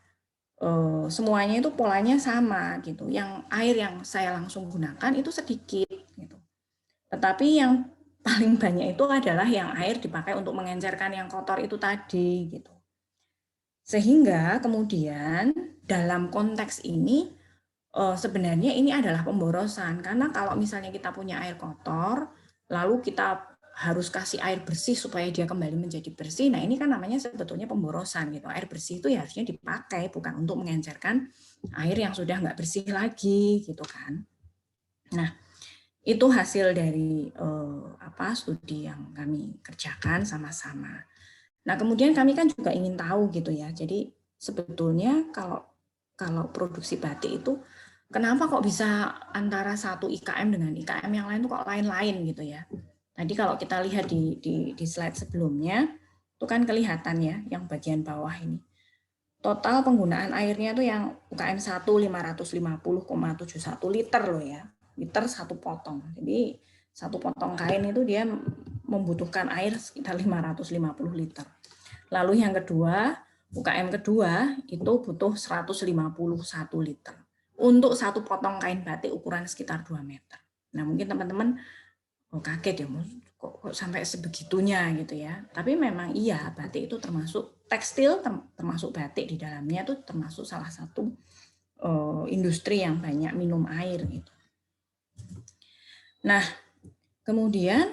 B: semuanya itu polanya sama gitu. Yang air yang saya langsung gunakan itu sedikit gitu. Tetapi yang paling banyak itu adalah yang air dipakai untuk mengencerkan yang kotor itu tadi gitu. Sehingga kemudian dalam konteks ini sebenarnya ini adalah pemborosan, karena kalau misalnya kita punya air kotor lalu kita harus kasih air bersih supaya dia kembali menjadi bersih. Nah, ini kan namanya sebetulnya pemborosan gitu. Air bersih itu ya harusnya dipakai bukan untuk mengencerkan air yang sudah nggak bersih lagi gitu kan. Nah, itu hasil dari studi yang kami kerjakan sama-sama. Nah, kemudian kami kan juga ingin tahu gitu ya. Jadi sebetulnya kalau produksi batik itu kenapa kok bisa antara satu IKM dengan IKM yang lain tuh kok lain-lain gitu ya. Tadi kalau kita lihat di slide sebelumnya itu kan kelihatan ya yang bagian bawah ini. Total penggunaan airnya tuh yang UKM 1 550,71 liter loh ya. Liter satu potong. Jadi satu potong kain itu dia membutuhkan air sekitar 550 liter. Lalu yang kedua, UKM kedua itu butuh 151 liter untuk satu potong kain batik ukuran sekitar 2 meter. Nah, mungkin teman-teman kaget ya, kok sampai sebegitunya gitu ya. Tapi memang iya, batik itu termasuk tekstil, termasuk batik di dalamnya itu termasuk salah satu industri yang banyak minum air gitu. Nah, kemudian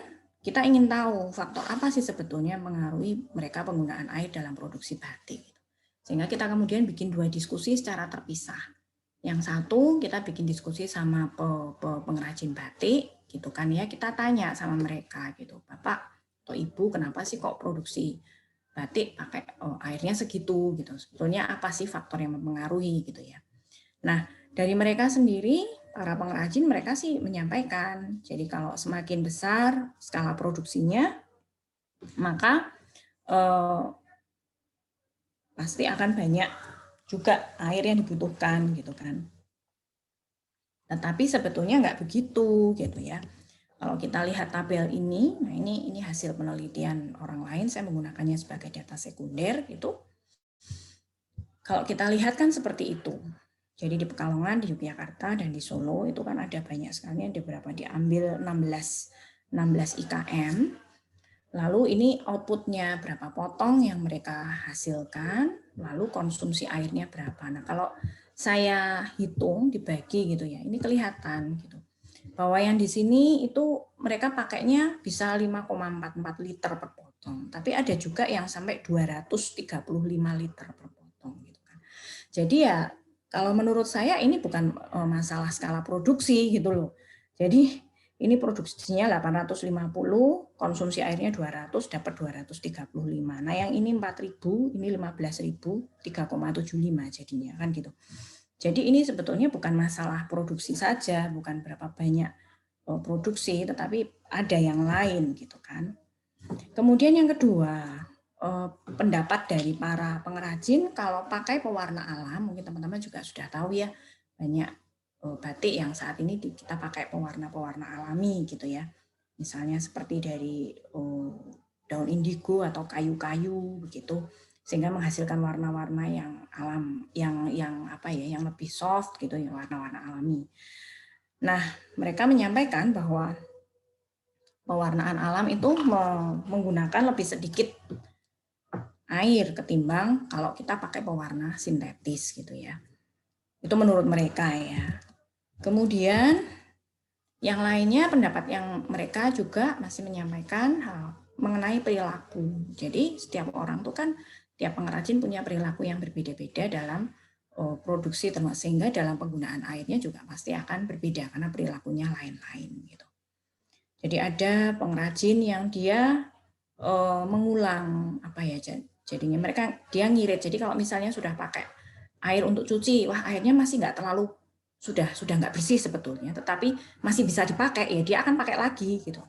B: kita ingin tahu faktor apa sih sebetulnya mengaruhi mereka penggunaan air dalam produksi batik. Sehingga kita kemudian bikin 2 diskusi secara terpisah. Yang satu kita bikin diskusi sama pengrajin batik gitu kan ya, kita tanya sama mereka gitu, Bapak atau Ibu kenapa sih kok produksi batik pakai airnya segitu gitu, sebetulnya apa sih faktor yang mempengaruhi gitu ya. Nah dari mereka sendiri para pengrajin mereka sih menyampaikan, jadi kalau semakin besar skala produksinya maka pasti akan banyak juga air yang dibutuhkan gitu kan. Tetapi sebetulnya nggak begitu gitu ya. Kalau kita lihat tabel ini, nah ini hasil penelitian orang lain, saya menggunakannya sebagai data sekunder gitu. Kalau kita lihat kan seperti itu. Jadi di Pekalongan, di Yogyakarta, dan di Solo itu kan ada banyak sekali, ada berapa diambil 16 IKM. Lalu ini outputnya berapa potong yang mereka hasilkan, lalu konsumsi airnya berapa. Nah kalau saya hitung dibagi gitu ya, ini kelihatan gitu bahwa yang di sini itu mereka pakainya bisa 5,44 liter per potong, tapi ada juga yang sampai 235 liter per potong gitu kan. Jadi ya kalau menurut saya ini bukan masalah skala produksi gitu loh. Jadi ini produksinya 850, konsumsi airnya 200, dapat 235. Nah yang ini 4.000, ini 15.000, 3,75 jadinya kan gitu. Jadi ini sebetulnya bukan masalah produksi saja, bukan berapa banyak produksi, tetapi ada yang lain gitu kan. Kemudian yang kedua, pendapat dari para pengrajin kalau pakai pewarna alam, mungkin teman-teman juga sudah tahu ya, banyak batik yang saat ini kita pakai pewarna-pewarna alami gitu ya. Misalnya seperti dari daun indigo atau kayu-kayu begitu, sehingga menghasilkan warna-warna yang alam, yang apa ya, yang lebih soft gitu ya, warna-warna alami. Nah, mereka menyampaikan bahwa pewarnaan alam itu menggunakan lebih sedikit air ketimbang kalau kita pakai pewarna sintetis gitu ya. Itu menurut mereka ya. Kemudian yang lainnya pendapat yang mereka juga masih menyampaikan hal mengenai perilaku. Jadi setiap orang tuh kan, tiap pengrajin punya perilaku yang berbeda-beda dalam produksi, sehingga dalam penggunaan airnya juga pasti akan berbeda karena perilakunya lain-lain gitu. Jadi ada pengrajin yang dia mengulang apa ya, jadinya mereka dia ngirit. Jadi kalau misalnya sudah pakai air untuk cuci, wah airnya masih nggak terlalu, sudah nggak bersih sebetulnya, tetapi masih bisa dipakai ya, dia akan pakai lagi gitu.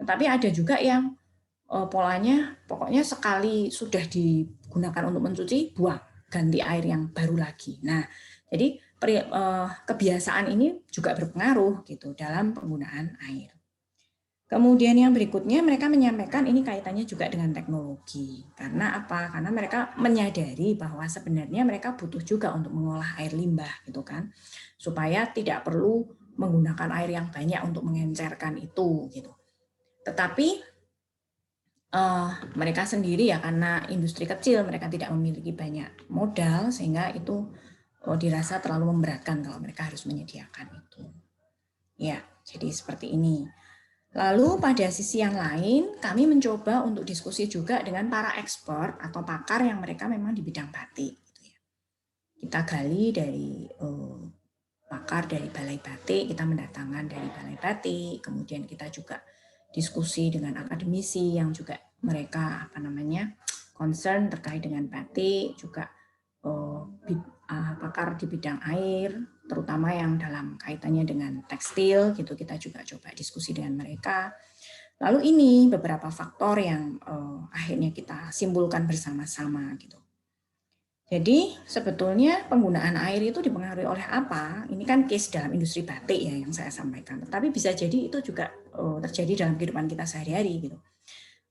B: Tetapi ada juga yang polanya pokoknya sekali sudah digunakan untuk mencuci, buang, ganti air yang baru lagi. Nah, jadi kebiasaan ini juga berpengaruh gitu dalam penggunaan air. Kemudian yang berikutnya mereka menyampaikan ini kaitannya juga dengan teknologi. Karena apa? Karena mereka menyadari bahwa sebenarnya mereka butuh juga untuk mengolah air limbah gitu kan. Supaya tidak perlu menggunakan air yang banyak untuk mengencerkan itu gitu. Tetapi mereka sendiri ya, karena industri kecil, mereka tidak memiliki banyak modal sehingga itu dirasa terlalu memberatkan kalau mereka harus menyediakan itu. Ya, jadi seperti ini. Lalu pada sisi yang lain, kami mencoba untuk diskusi juga dengan para ekspor atau pakar yang mereka memang di bidang batik. Gitu ya. Kita gali dari pakar dari Balai Batik, kita mendatangkan dari Balai Batik, kemudian kita juga diskusi dengan akademisi yang juga mereka concern terkait dengan batik, juga pakar di bidang air, terutama yang dalam kaitannya dengan tekstil gitu, kita juga coba diskusi dengan mereka. Lalu ini beberapa faktor yang akhirnya kita simpulkan bersama-sama gitu. Jadi sebetulnya penggunaan air itu dipengaruhi oleh apa? Ini kan case dalam industri batik ya yang saya sampaikan. Tapi bisa jadi itu juga terjadi dalam kehidupan kita sehari-hari gitu.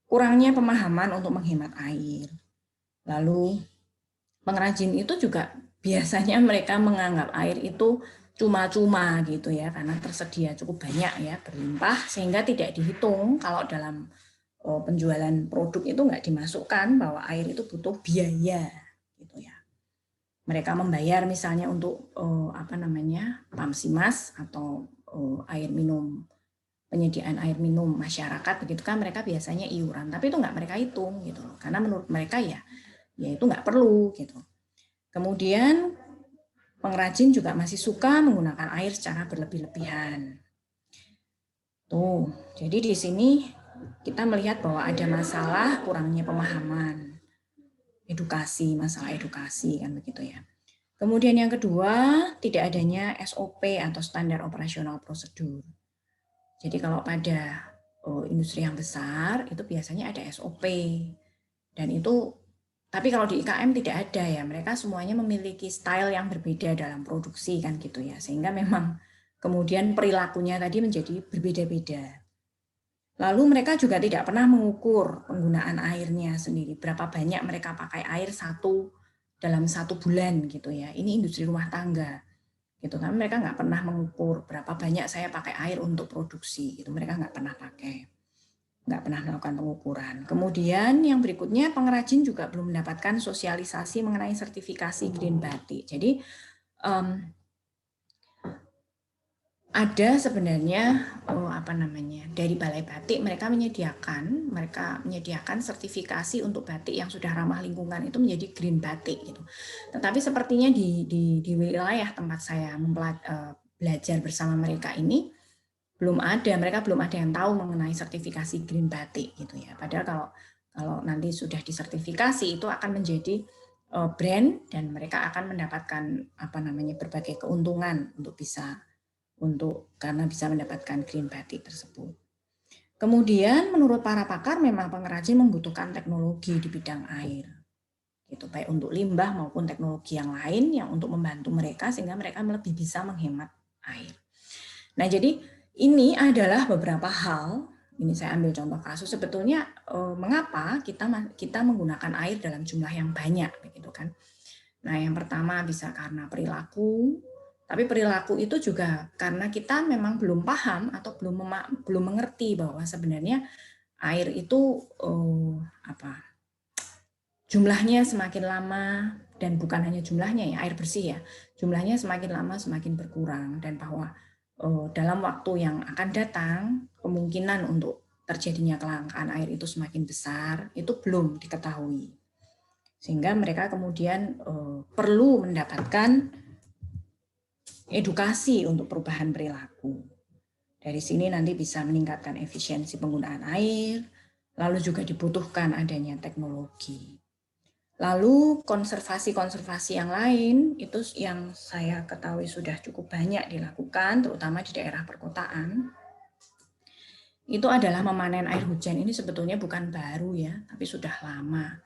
B: Kurangnya pemahaman untuk menghemat air. Lalu pengrajin itu juga biasanya mereka menganggap air itu cuma-cuma gitu ya, karena tersedia cukup banyak ya, berlimpah, sehingga tidak dihitung kalau dalam penjualan produk itu nggak dimasukkan bahwa air itu butuh biaya gitu ya. Mereka membayar misalnya untuk Pamsimas atau air minum, penyediaan air minum masyarakat begitu kan, mereka biasanya iuran, tapi itu nggak mereka hitung gitu loh, karena menurut mereka ya itu nggak perlu gitu. Kemudian pengrajin juga masih suka menggunakan air secara berlebih-lebihan. Tuh, jadi di sini kita melihat bahwa ada masalah kurangnya pemahaman, masalah edukasi kan begitu ya. Kemudian yang kedua, tidak adanya SOP atau standar operasional prosedur. Jadi kalau pada industri yang besar itu biasanya ada SOP dan itu, tapi kalau di IKM tidak ada ya, mereka semuanya memiliki style yang berbeda dalam produksi kan gitu ya, sehingga memang kemudian perilakunya tadi menjadi berbeda-beda. Lalu mereka juga tidak pernah mengukur penggunaan airnya sendiri, berapa banyak mereka pakai air dalam 1 bulan gitu ya. Ini industri rumah tangga gitu kan, mereka nggak pernah mengukur berapa banyak saya pakai air untuk produksi, itu mereka nggak pernah pakai, nggak pernah melakukan pengukuran. Kemudian yang berikutnya, pengrajin juga belum mendapatkan sosialisasi mengenai sertifikasi Green Batik. Jadi ada sebenarnya dari Balai Batik mereka menyediakan sertifikasi untuk batik yang sudah ramah lingkungan itu menjadi green batik gitu. Tetapi sepertinya di wilayah tempat saya belajar bersama mereka ini mereka belum ada yang tahu mengenai sertifikasi green batik gitu ya. Padahal kalau nanti sudah disertifikasi itu akan menjadi brand dan mereka akan mendapatkan berbagai keuntungan karena bisa mendapatkan green batik tersebut. Kemudian menurut para pakar memang pengrajin membutuhkan teknologi di bidang air, gitu, baik untuk limbah maupun teknologi yang lain yang untuk membantu mereka sehingga mereka lebih bisa menghemat air. Nah, jadi ini adalah beberapa hal. Ini saya ambil contoh kasus sebetulnya mengapa kita menggunakan air dalam jumlah yang banyak, begitu kan? Nah, yang pertama bisa karena perilaku. Tapi perilaku itu juga karena kita memang belum paham atau belum mengerti bahwa sebenarnya air itu jumlahnya semakin lama, dan bukan hanya jumlahnya ya, air bersih ya, jumlahnya semakin lama semakin berkurang, dan bahwa dalam waktu yang akan datang kemungkinan untuk terjadinya kelangkaan air itu semakin besar, itu belum diketahui. Sehingga mereka kemudian perlu mendapatkan edukasi untuk perubahan perilaku. Dari sini nanti bisa meningkatkan efisiensi penggunaan air, lalu juga dibutuhkan adanya teknologi. Lalu konservasi-konservasi yang lain, itu yang saya ketahui sudah cukup banyak dilakukan, terutama di daerah perkotaan. Itu adalah memanen air hujan. Ini sebetulnya bukan baru ya, tapi sudah lama.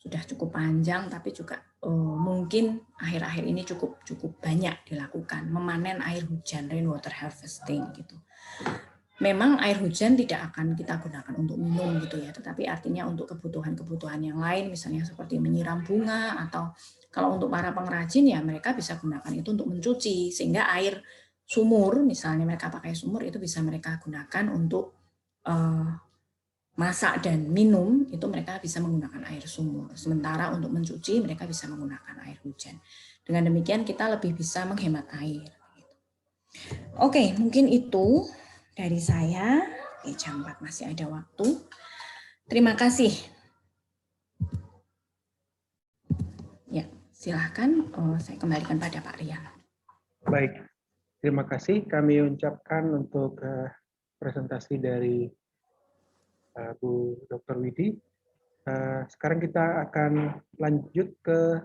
B: Sudah cukup panjang, tapi juga mungkin akhir-akhir ini cukup banyak dilakukan, memanen air hujan, rainwater harvesting gitu. Memang air hujan tidak akan kita gunakan untuk minum gitu ya, tetapi artinya untuk kebutuhan-kebutuhan yang lain, misalnya seperti menyiram bunga, atau kalau untuk para pengrajin ya mereka bisa gunakan itu untuk mencuci, sehingga air sumur, misalnya mereka pakai sumur, itu bisa mereka gunakan untuk masak dan minum, itu mereka bisa menggunakan air sumur. Sementara untuk mencuci mereka bisa menggunakan air hujan. Dengan demikian kita lebih bisa menghemat air. Oke, mungkin itu dari saya. Oke, jam 4 masih ada waktu. Terima kasih. Ya, silahkan saya kembalikan pada Pak Rian.
A: Baik, terima kasih kami ucapkan untuk presentasi dari Bu Dr. Widi. Sekarang kita akan lanjut ke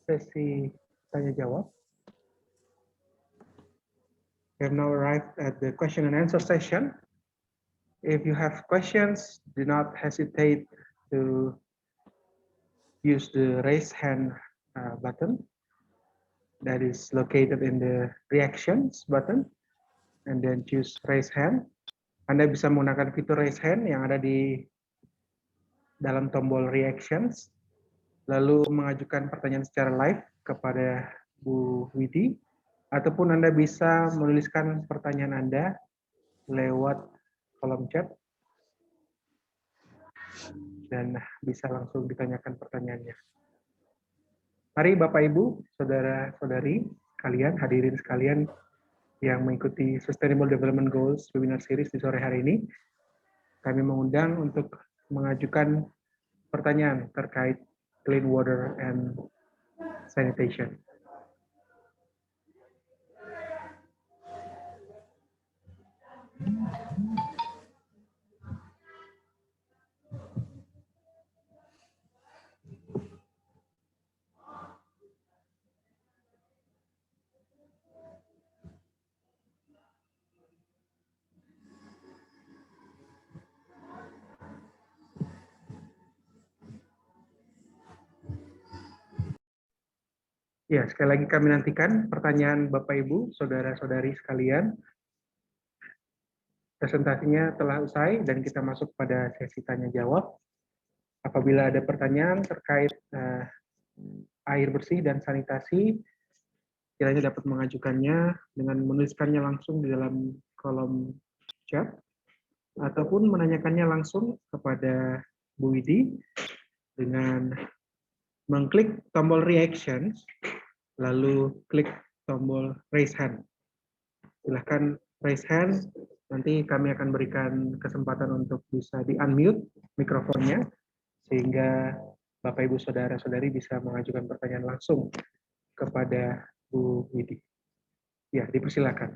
A: sesi tanya jawab. We have now arrived at the question and answer session. If you have questions, do not hesitate to use the raise hand button that is located in the reactions button, and then choose raise hand. Anda bisa menggunakan fitur raise hand yang ada di dalam tombol reactions, lalu mengajukan pertanyaan secara live kepada Bu Widi, ataupun Anda bisa menuliskan pertanyaan Anda lewat kolom chat, dan bisa langsung ditanyakan pertanyaannya. Mari Bapak Ibu, saudara-saudari, kalian, hadirin sekalian yang mengikuti Sustainable Development Goals Webinar Series di sore hari ini, kami mengundang untuk mengajukan pertanyaan terkait clean water and sanitation. Ya, sekali lagi kami nantikan pertanyaan Bapak Ibu, saudara-saudari sekalian. Presentasinya telah usai dan kita masuk pada sesi tanya jawab. Apabila ada pertanyaan terkait air bersih dan sanitasi, kiranya dapat mengajukannya dengan menuliskannya langsung di dalam kolom chat ataupun menanyakannya langsung kepada Bu Widi dengan mengklik tombol reactions, lalu klik tombol raise hand. Silahkan raise hand, nanti kami akan berikan kesempatan untuk bisa di-unmute mikrofonnya, sehingga Bapak Ibu Saudara-saudari bisa mengajukan pertanyaan langsung kepada Bu Widi. Ya, dipersilakan.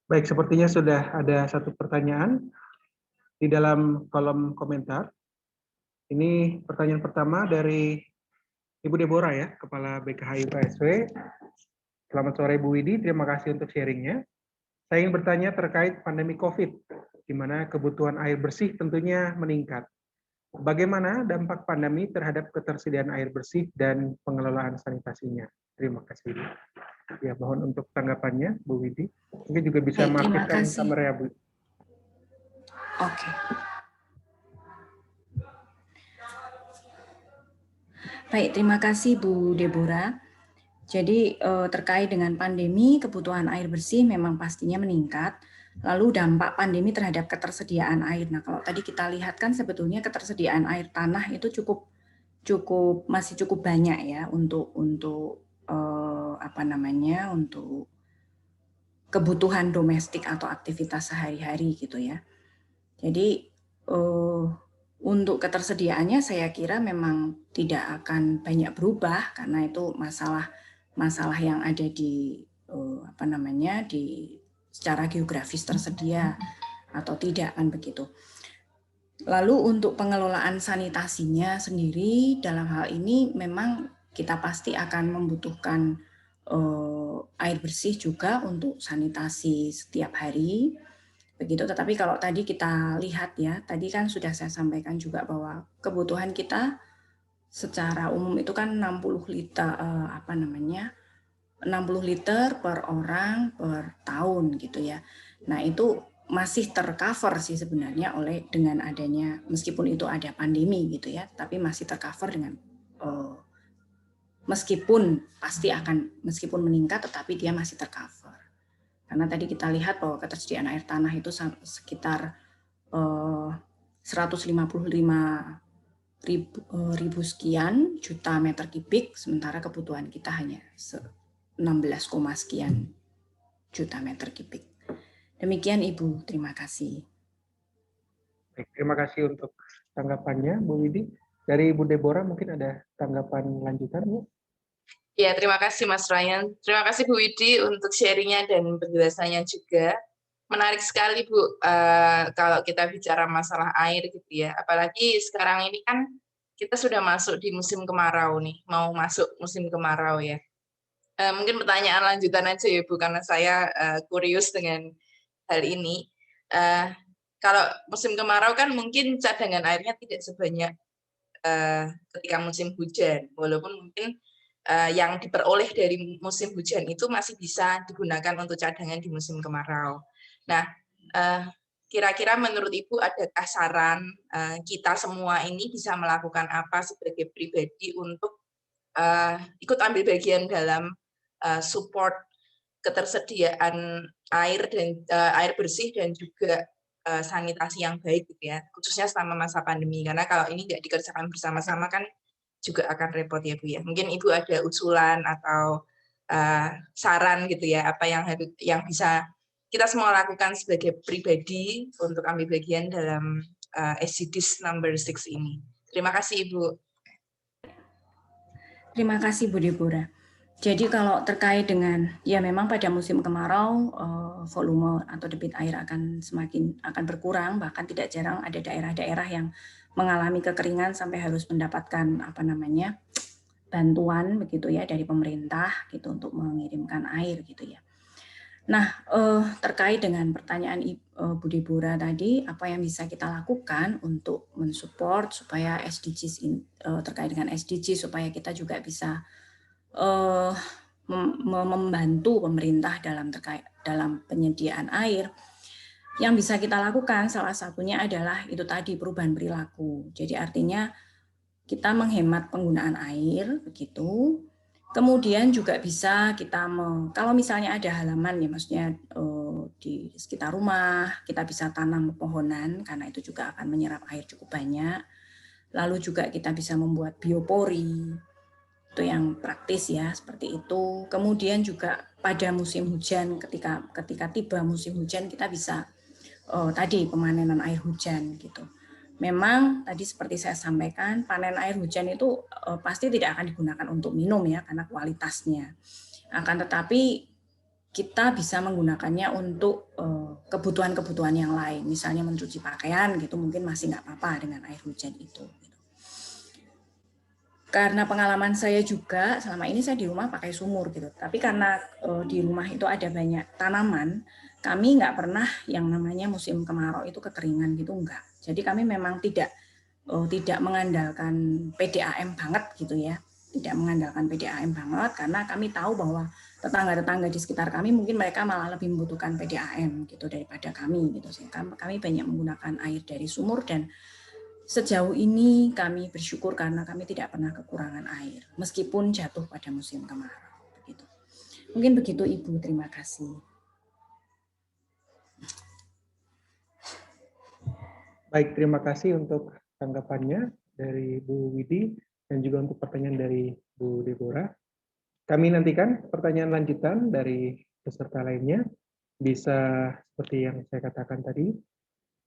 A: Baik, sepertinya sudah ada satu pertanyaan di dalam kolom komentar. Ini pertanyaan pertama dari Ibu Deborah ya, Kepala BKH IPSW. Selamat sore Bu Widi, terima kasih untuk sharingnya. Saya ingin bertanya terkait pandemi COVID, di mana kebutuhan air bersih tentunya meningkat. Bagaimana dampak pandemi terhadap ketersediaan air bersih dan pengelolaan sanitasinya? Terima kasih. Ya, mohon untuk tanggapannya, Bu Widi. Mungkin juga bisa mengaktifkan kamera, Bu.
B: Oke. Baik, terima kasih Bu Deborah. Jadi terkait dengan pandemi, kebutuhan air bersih memang pastinya meningkat. Lalu dampak pandemi terhadap ketersediaan air. Nah, kalau tadi kita lihat kan sebetulnya ketersediaan air tanah itu masih cukup banyak ya untuk untuk kebutuhan domestik atau aktivitas sehari-hari gitu ya. Jadi untuk ketersediaannya saya kira memang tidak akan banyak berubah karena itu masalah yang ada di di secara geografis tersedia atau tidak kan begitu. Lalu untuk pengelolaan sanitasinya sendiri dalam hal ini memang kita pasti akan membutuhkan air bersih juga untuk sanitasi setiap hari. Begitu, tetapi kalau tadi kita lihat ya, tadi kan sudah saya sampaikan juga bahwa kebutuhan kita secara umum itu kan 60 liter 60 liter per orang per tahun gitu ya. Nah, itu masih tercover sih sebenarnya dengan adanya, meskipun itu ada pandemi gitu ya, tapi masih tercover dengan meskipun meningkat tetapi dia masih tercover. Karena tadi kita lihat bahwa ketersediaan air tanah itu sekitar 155 ribu sekian juta meter kubik, sementara kebutuhan kita hanya 16, sekian juta meter kubik. Demikian Ibu, terima kasih.
A: Baik, terima kasih untuk tanggapannya Bu Widi. Dari Ibu Deborah mungkin ada tanggapan lanjutan Bu?
C: Ya, terima kasih Mas Ryan. Terima kasih Bu Widi untuk sharingnya dan penjelasannya juga. Menarik sekali Bu, kalau kita bicara masalah air gitu ya. Apalagi sekarang ini kan kita sudah masuk di musim kemarau nih, mau masuk musim kemarau ya. Mungkin pertanyaan lanjutan aja ya Bu, karena saya kurius dengan hal ini. Kalau musim kemarau kan mungkin cadangan airnya tidak sebanyak ketika musim hujan, walaupun mungkin yang diperoleh dari musim hujan itu masih bisa digunakan untuk cadangan di musim kemarau. Nah, kira-kira menurut Ibu adakah saran kita semua ini bisa melakukan apa sebagai pribadi untuk ikut ambil bagian dalam support ketersediaan air dan air bersih dan juga sanitasi yang baik gitu ya, khususnya selama masa pandemi, karena kalau ini nggak dikerjakan bersama-sama kan juga akan repot ya Bu ya. Mungkin Ibu ada usulan atau saran gitu ya, apa yang bisa kita semua lakukan sebagai pribadi untuk ambil bagian dalam SDGs number 6 ini. Terima kasih Ibu.
B: Terima kasih Bu Deborah. Jadi kalau terkait dengan, ya memang pada musim kemarau volume atau debit air akan berkurang, bahkan tidak jarang ada daerah-daerah yang mengalami kekeringan sampai harus mendapatkan bantuan begitu ya dari pemerintah gitu untuk mengirimkan air gitu ya. Nah, terkait dengan pertanyaan Bu Deborah tadi, apa yang bisa kita lakukan untuk mensupport supaya SDGs terkait dengan SDG supaya kita juga bisa membantu pemerintah dalam penyediaan air. Yang bisa kita lakukan salah satunya adalah itu tadi perubahan perilaku. Jadi artinya kita menghemat penggunaan air begitu. Kemudian juga bisa kita kalau misalnya ada halaman ya maksudnya di sekitar rumah kita bisa tanam pepohonan karena itu juga akan menyerap air cukup banyak. Lalu juga kita bisa membuat biopori. Itu yang praktis ya seperti itu. Kemudian juga pada musim hujan ketika tiba musim hujan kita bisa tadi pemanenan air hujan gitu. Memang tadi seperti saya sampaikan panen air hujan itu pasti tidak akan digunakan untuk minum ya karena kualitasnya. Akan tetapi kita bisa menggunakannya untuk kebutuhan-kebutuhan yang lain, misalnya mencuci pakaian gitu mungkin masih nggak apa-apa dengan air hujan itu. Karena pengalaman saya juga selama ini saya di rumah pakai sumur gitu. Tapi karena di rumah itu ada banyak tanaman, kami nggak pernah yang namanya musim kemarau itu kekeringan gitu enggak. Jadi kami memang tidak mengandalkan PDAM banget gitu ya. Tidak mengandalkan PDAM banget karena kami tahu bahwa tetangga-tetangga di sekitar kami mungkin mereka malah lebih membutuhkan PDAM gitu daripada kami gitu. Sehingga kami banyak menggunakan air dari sumur dan sejauh ini kami bersyukur karena kami tidak pernah kekurangan air, meskipun jatuh pada musim kemarau. Begitu. Mungkin begitu Ibu, terima kasih.
A: Baik, terima kasih untuk tanggapannya dari Bu Widi dan juga untuk pertanyaan dari Bu Deborah. Kami nantikan pertanyaan lanjutan dari peserta lainnya. Bisa seperti yang saya katakan tadi,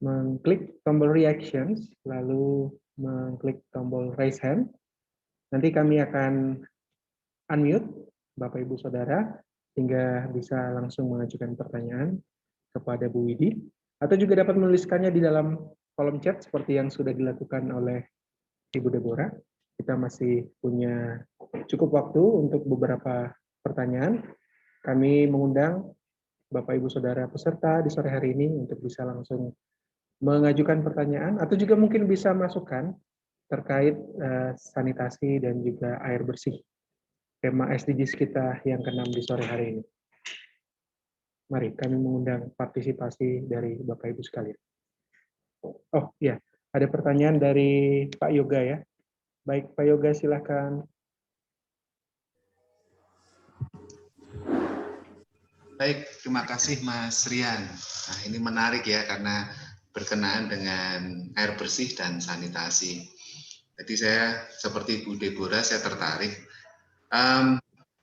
A: mengklik tombol reactions, lalu mengklik tombol raise hand. Nanti kami akan unmute Bapak Ibu Saudara hingga bisa langsung mengajukan pertanyaan kepada Bu Widi, atau juga dapat menuliskannya di dalam kolom chat seperti yang sudah dilakukan oleh Ibu Deborah. Kita masih punya cukup waktu untuk beberapa pertanyaan. Kami mengundang Bapak Ibu Saudara peserta di sore hari ini untuk bisa langsung mengajukan pertanyaan atau juga mungkin bisa masukan terkait sanitasi dan juga air bersih. Tema SDGs kita yang ke-6 di sore hari ini. Mari kami mengundang partisipasi dari Bapak Ibu sekalian. Oh ya, ada pertanyaan dari Pak Yoga ya. Baik, Pak Yoga silakan.
D: Baik, terima kasih Mas Rian. Nah, ini menarik ya karena berkenaan dengan air bersih dan sanitasi. Jadi saya seperti Bu Deborah, saya tertarik.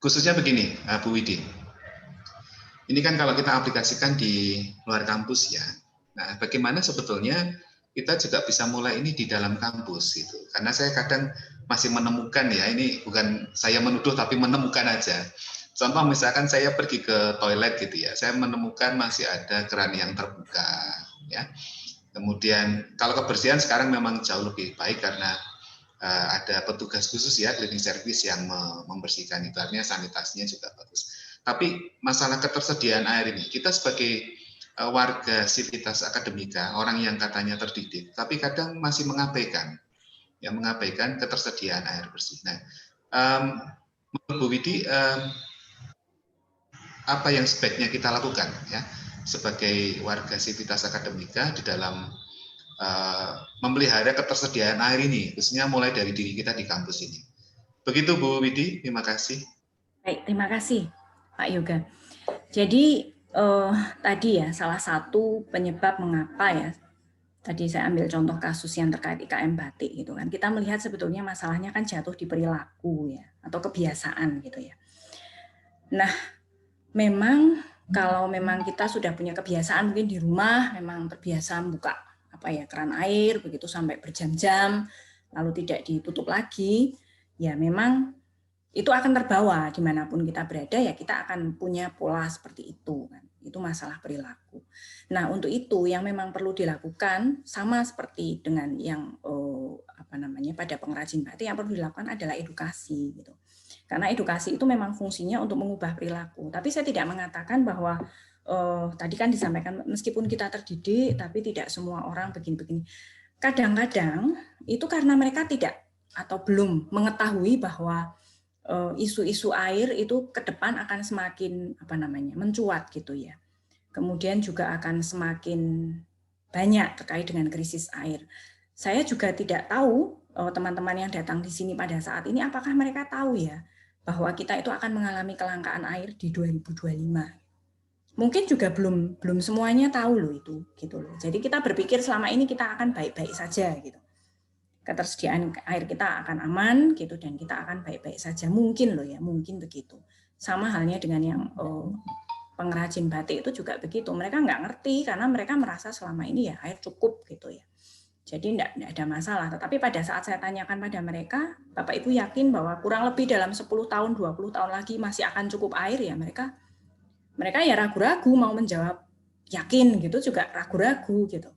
D: Khususnya begini, Bu Widi. Ini kan kalau kita aplikasikan di luar kampus ya. Nah, bagaimana sebetulnya kita juga bisa mulai ini di dalam kampus gitu. Karena saya kadang masih menemukan ya, ini bukan saya menuduh tapi menemukan aja. Contoh misalkan saya pergi ke toilet gitu ya, saya menemukan masih ada keran yang terbuka ya. Kemudian kalau kebersihan sekarang memang jauh lebih baik karena ada petugas khusus ya, cleaning service yang membersihkan itu, artinya sanitasinya juga bagus. Tapi masalah ketersediaan air ini, kita sebagai warga sivitas akademika, orang yang katanya terdidik, tapi kadang masih mengabaikan ketersediaan air bersih. Nah, menurut Bu Widi, apa yang sebaiknya kita lakukan ya sebagai warga sivitas akademika di dalam memelihara ketersediaan air ini, khususnya mulai dari diri kita di kampus ini. Begitu Bu Widi, terima kasih.
B: Baik, terima kasih Pak Yoga. Jadi tadi ya salah satu penyebab mengapa ya, tadi saya ambil contoh kasus yang terkait IKM batik gitu kan. Kita melihat sebetulnya masalahnya kan jatuh di perilaku ya atau kebiasaan gitu ya. Nah, memang kalau memang kita sudah punya kebiasaan mungkin di rumah memang terbiasa buka keran air begitu sampai berjam-jam lalu tidak ditutup lagi, ya memang itu akan terbawa dimanapun kita berada, ya kita akan punya pola seperti itu kan. Itu masalah perilaku. Nah, untuk itu yang memang perlu dilakukan sama seperti dengan yang pada pengrajin batik, yang perlu dilakukan adalah edukasi gitu. Karena edukasi itu memang fungsinya untuk mengubah perilaku. Tapi saya tidak mengatakan bahwa tadi kan disampaikan meskipun kita terdidik tapi tidak semua orang begini-begini. Kadang-kadang itu karena mereka tidak atau belum mengetahui bahwa isu-isu air itu ke depan akan semakin mencuat gitu ya. Kemudian juga akan semakin banyak terkait dengan krisis air. Saya juga tidak tahu teman-teman yang datang di sini pada saat ini apakah mereka tahu ya bahwa kita itu akan mengalami kelangkaan air di 2025. Mungkin juga belum semuanya tahu loh itu gitu loh. Jadi kita berpikir selama ini kita akan baik-baik saja gitu. Ketersediaan air kita akan aman gitu dan kita akan baik-baik saja, mungkin loh ya, mungkin begitu. Sama halnya dengan yang pengrajin batik itu juga begitu, mereka nggak ngerti karena mereka merasa selama ini ya air cukup gitu ya, jadi nggak ada masalah. Tetapi pada saat saya tanyakan pada mereka, Bapak Ibu yakin bahwa kurang lebih dalam 10 tahun 20 tahun lagi masih akan cukup air ya, mereka ya ragu-ragu mau menjawab yakin gitu, juga ragu-ragu gitu.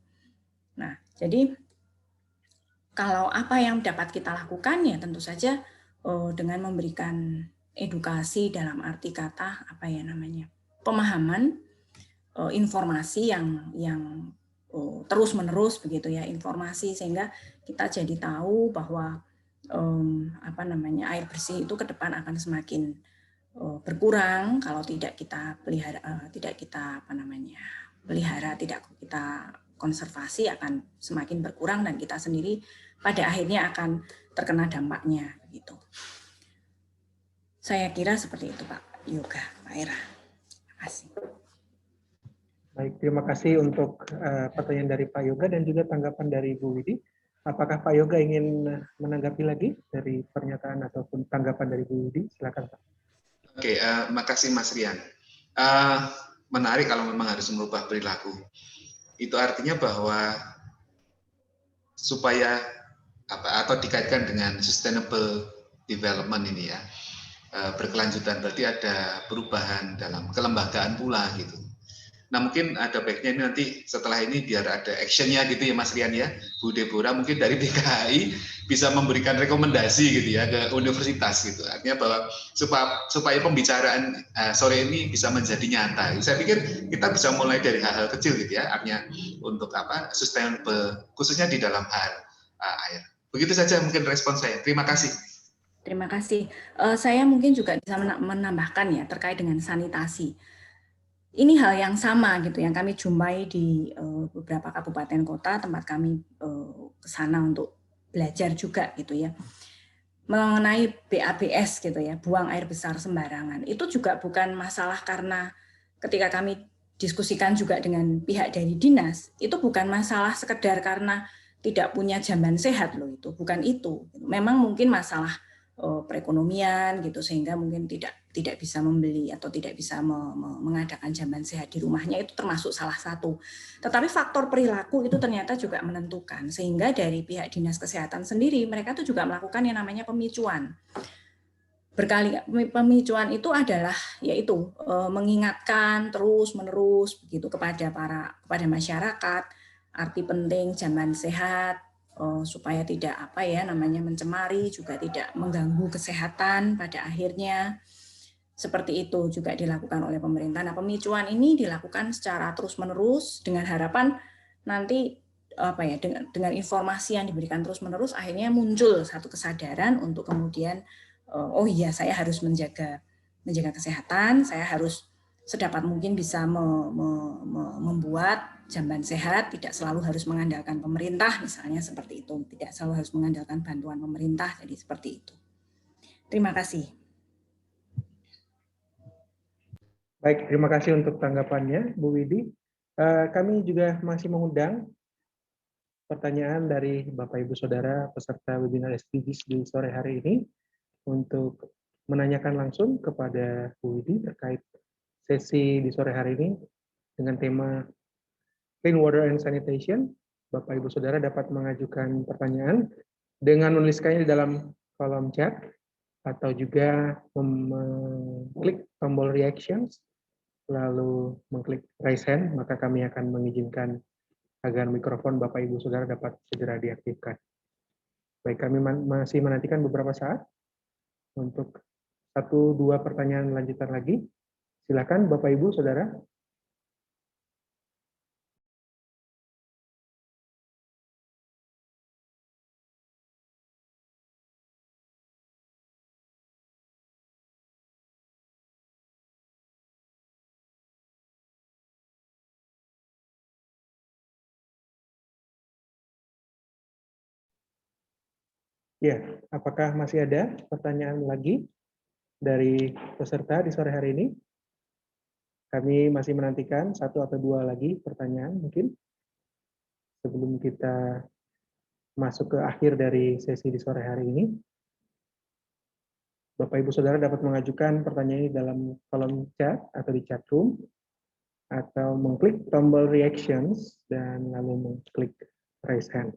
B: Nah, jadi kalau apa yang dapat kita lakukan ya tentu saja dengan memberikan edukasi dalam arti kata pemahaman, informasi yang terus menerus begitu ya, informasi sehingga kita jadi tahu bahwa air bersih itu ke depan akan semakin berkurang kalau tidak kita pelihara, tidak kita konservasi, akan semakin berkurang dan kita sendiri pada akhirnya akan terkena dampaknya gitu. Saya kira seperti itu Pak Yoga, Pak Era. Terima kasih.
A: Baik, terima kasih untuk pertanyaan dari Pak Yoga dan juga tanggapan dari Bu Widi. Apakah Pak Yoga ingin menanggapi lagi dari pernyataan ataupun tanggapan dari Bu Widi? Silakan Pak.
D: Oke, makasih Mas Rian. Menarik kalau memang harus merubah perilaku. Itu artinya bahwa supaya atau dikaitkan dengan sustainable development ini ya, berkelanjutan, berarti ada perubahan dalam kelembagaan pula gitu. Nah mungkin ada baiknya ini nanti setelah ini biar ada actionnya gitu ya Mas Rian ya, Bu Deborah mungkin dari DKI bisa memberikan rekomendasi gitu ya ke universitas gitu, artinya bahwa supaya pembicaraan sore ini bisa menjadi nyata. Saya pikir kita bisa mulai dari hal-hal kecil gitu ya, artinya untuk sustainable khususnya di dalam hal air. Begitu saja mungkin respon saya. Terima kasih.
B: Terima kasih. Saya mungkin juga bisa menambahkan ya terkait dengan sanitasi. Ini hal yang sama gitu yang kami jumpai di beberapa kabupaten kota tempat kami ke sana untuk belajar juga gitu ya. Mengenai BABS gitu ya, buang air besar sembarangan. Itu juga bukan masalah karena ketika kami diskusikan juga dengan pihak dari dinas, itu bukan masalah sekedar karena tidak punya jamban sehat loh, itu bukan itu. Memang mungkin masalah perekonomian gitu, sehingga mungkin tidak bisa membeli atau tidak bisa mengadakan jamban sehat di rumahnya, itu termasuk salah satu. Tetapi faktor perilaku itu ternyata juga menentukan, sehingga dari pihak Dinas Kesehatan sendiri mereka tuh juga melakukan yang namanya pemicuan. Pemicuan itu adalah yaitu mengingatkan terus-menerus begitu kepada masyarakat arti penting jamban sehat, supaya tidak mencemari, juga tidak mengganggu kesehatan pada akhirnya. Seperti itu juga dilakukan oleh pemerintah. Nah, pemicuan ini dilakukan secara terus-menerus dengan harapan nanti dengan informasi yang diberikan terus-menerus akhirnya muncul satu kesadaran untuk kemudian oh iya, saya harus menjaga kesehatan, saya harus sedapat mungkin bisa membuat jamban sehat, tidak selalu harus mengandalkan pemerintah, misalnya seperti itu, tidak selalu harus mengandalkan bantuan pemerintah, jadi seperti itu. Terima kasih.
A: Baik, terima kasih untuk tanggapannya, Bu Widi. Kami juga masih mengundang pertanyaan dari Bapak Ibu Saudara peserta webinar SDGs di sore hari ini untuk menanyakan langsung kepada Bu Widi terkait sesi di sore hari ini dengan tema Clean Water and Sanitation. Bapak Ibu Saudara dapat mengajukan pertanyaan dengan menuliskannya di dalam kolom chat atau juga mengklik tombol reactions lalu mengklik raise hand, maka kami akan mengizinkan agar mikrofon Bapak Ibu Saudara dapat segera diaktifkan. Baik, kami masih menantikan beberapa saat untuk 1-2 pertanyaan lanjutan lagi. Silakan Bapak Ibu Saudara. Ya, apakah masih ada pertanyaan lagi dari peserta di sore hari ini? Kami masih menantikan 1 atau 2 lagi pertanyaan mungkin sebelum kita masuk ke akhir dari sesi di sore hari ini. Bapak Ibu Saudara dapat mengajukan pertanyaan ini dalam kolom chat atau di chat room atau mengklik tombol reactions dan lalu mengklik raise hand.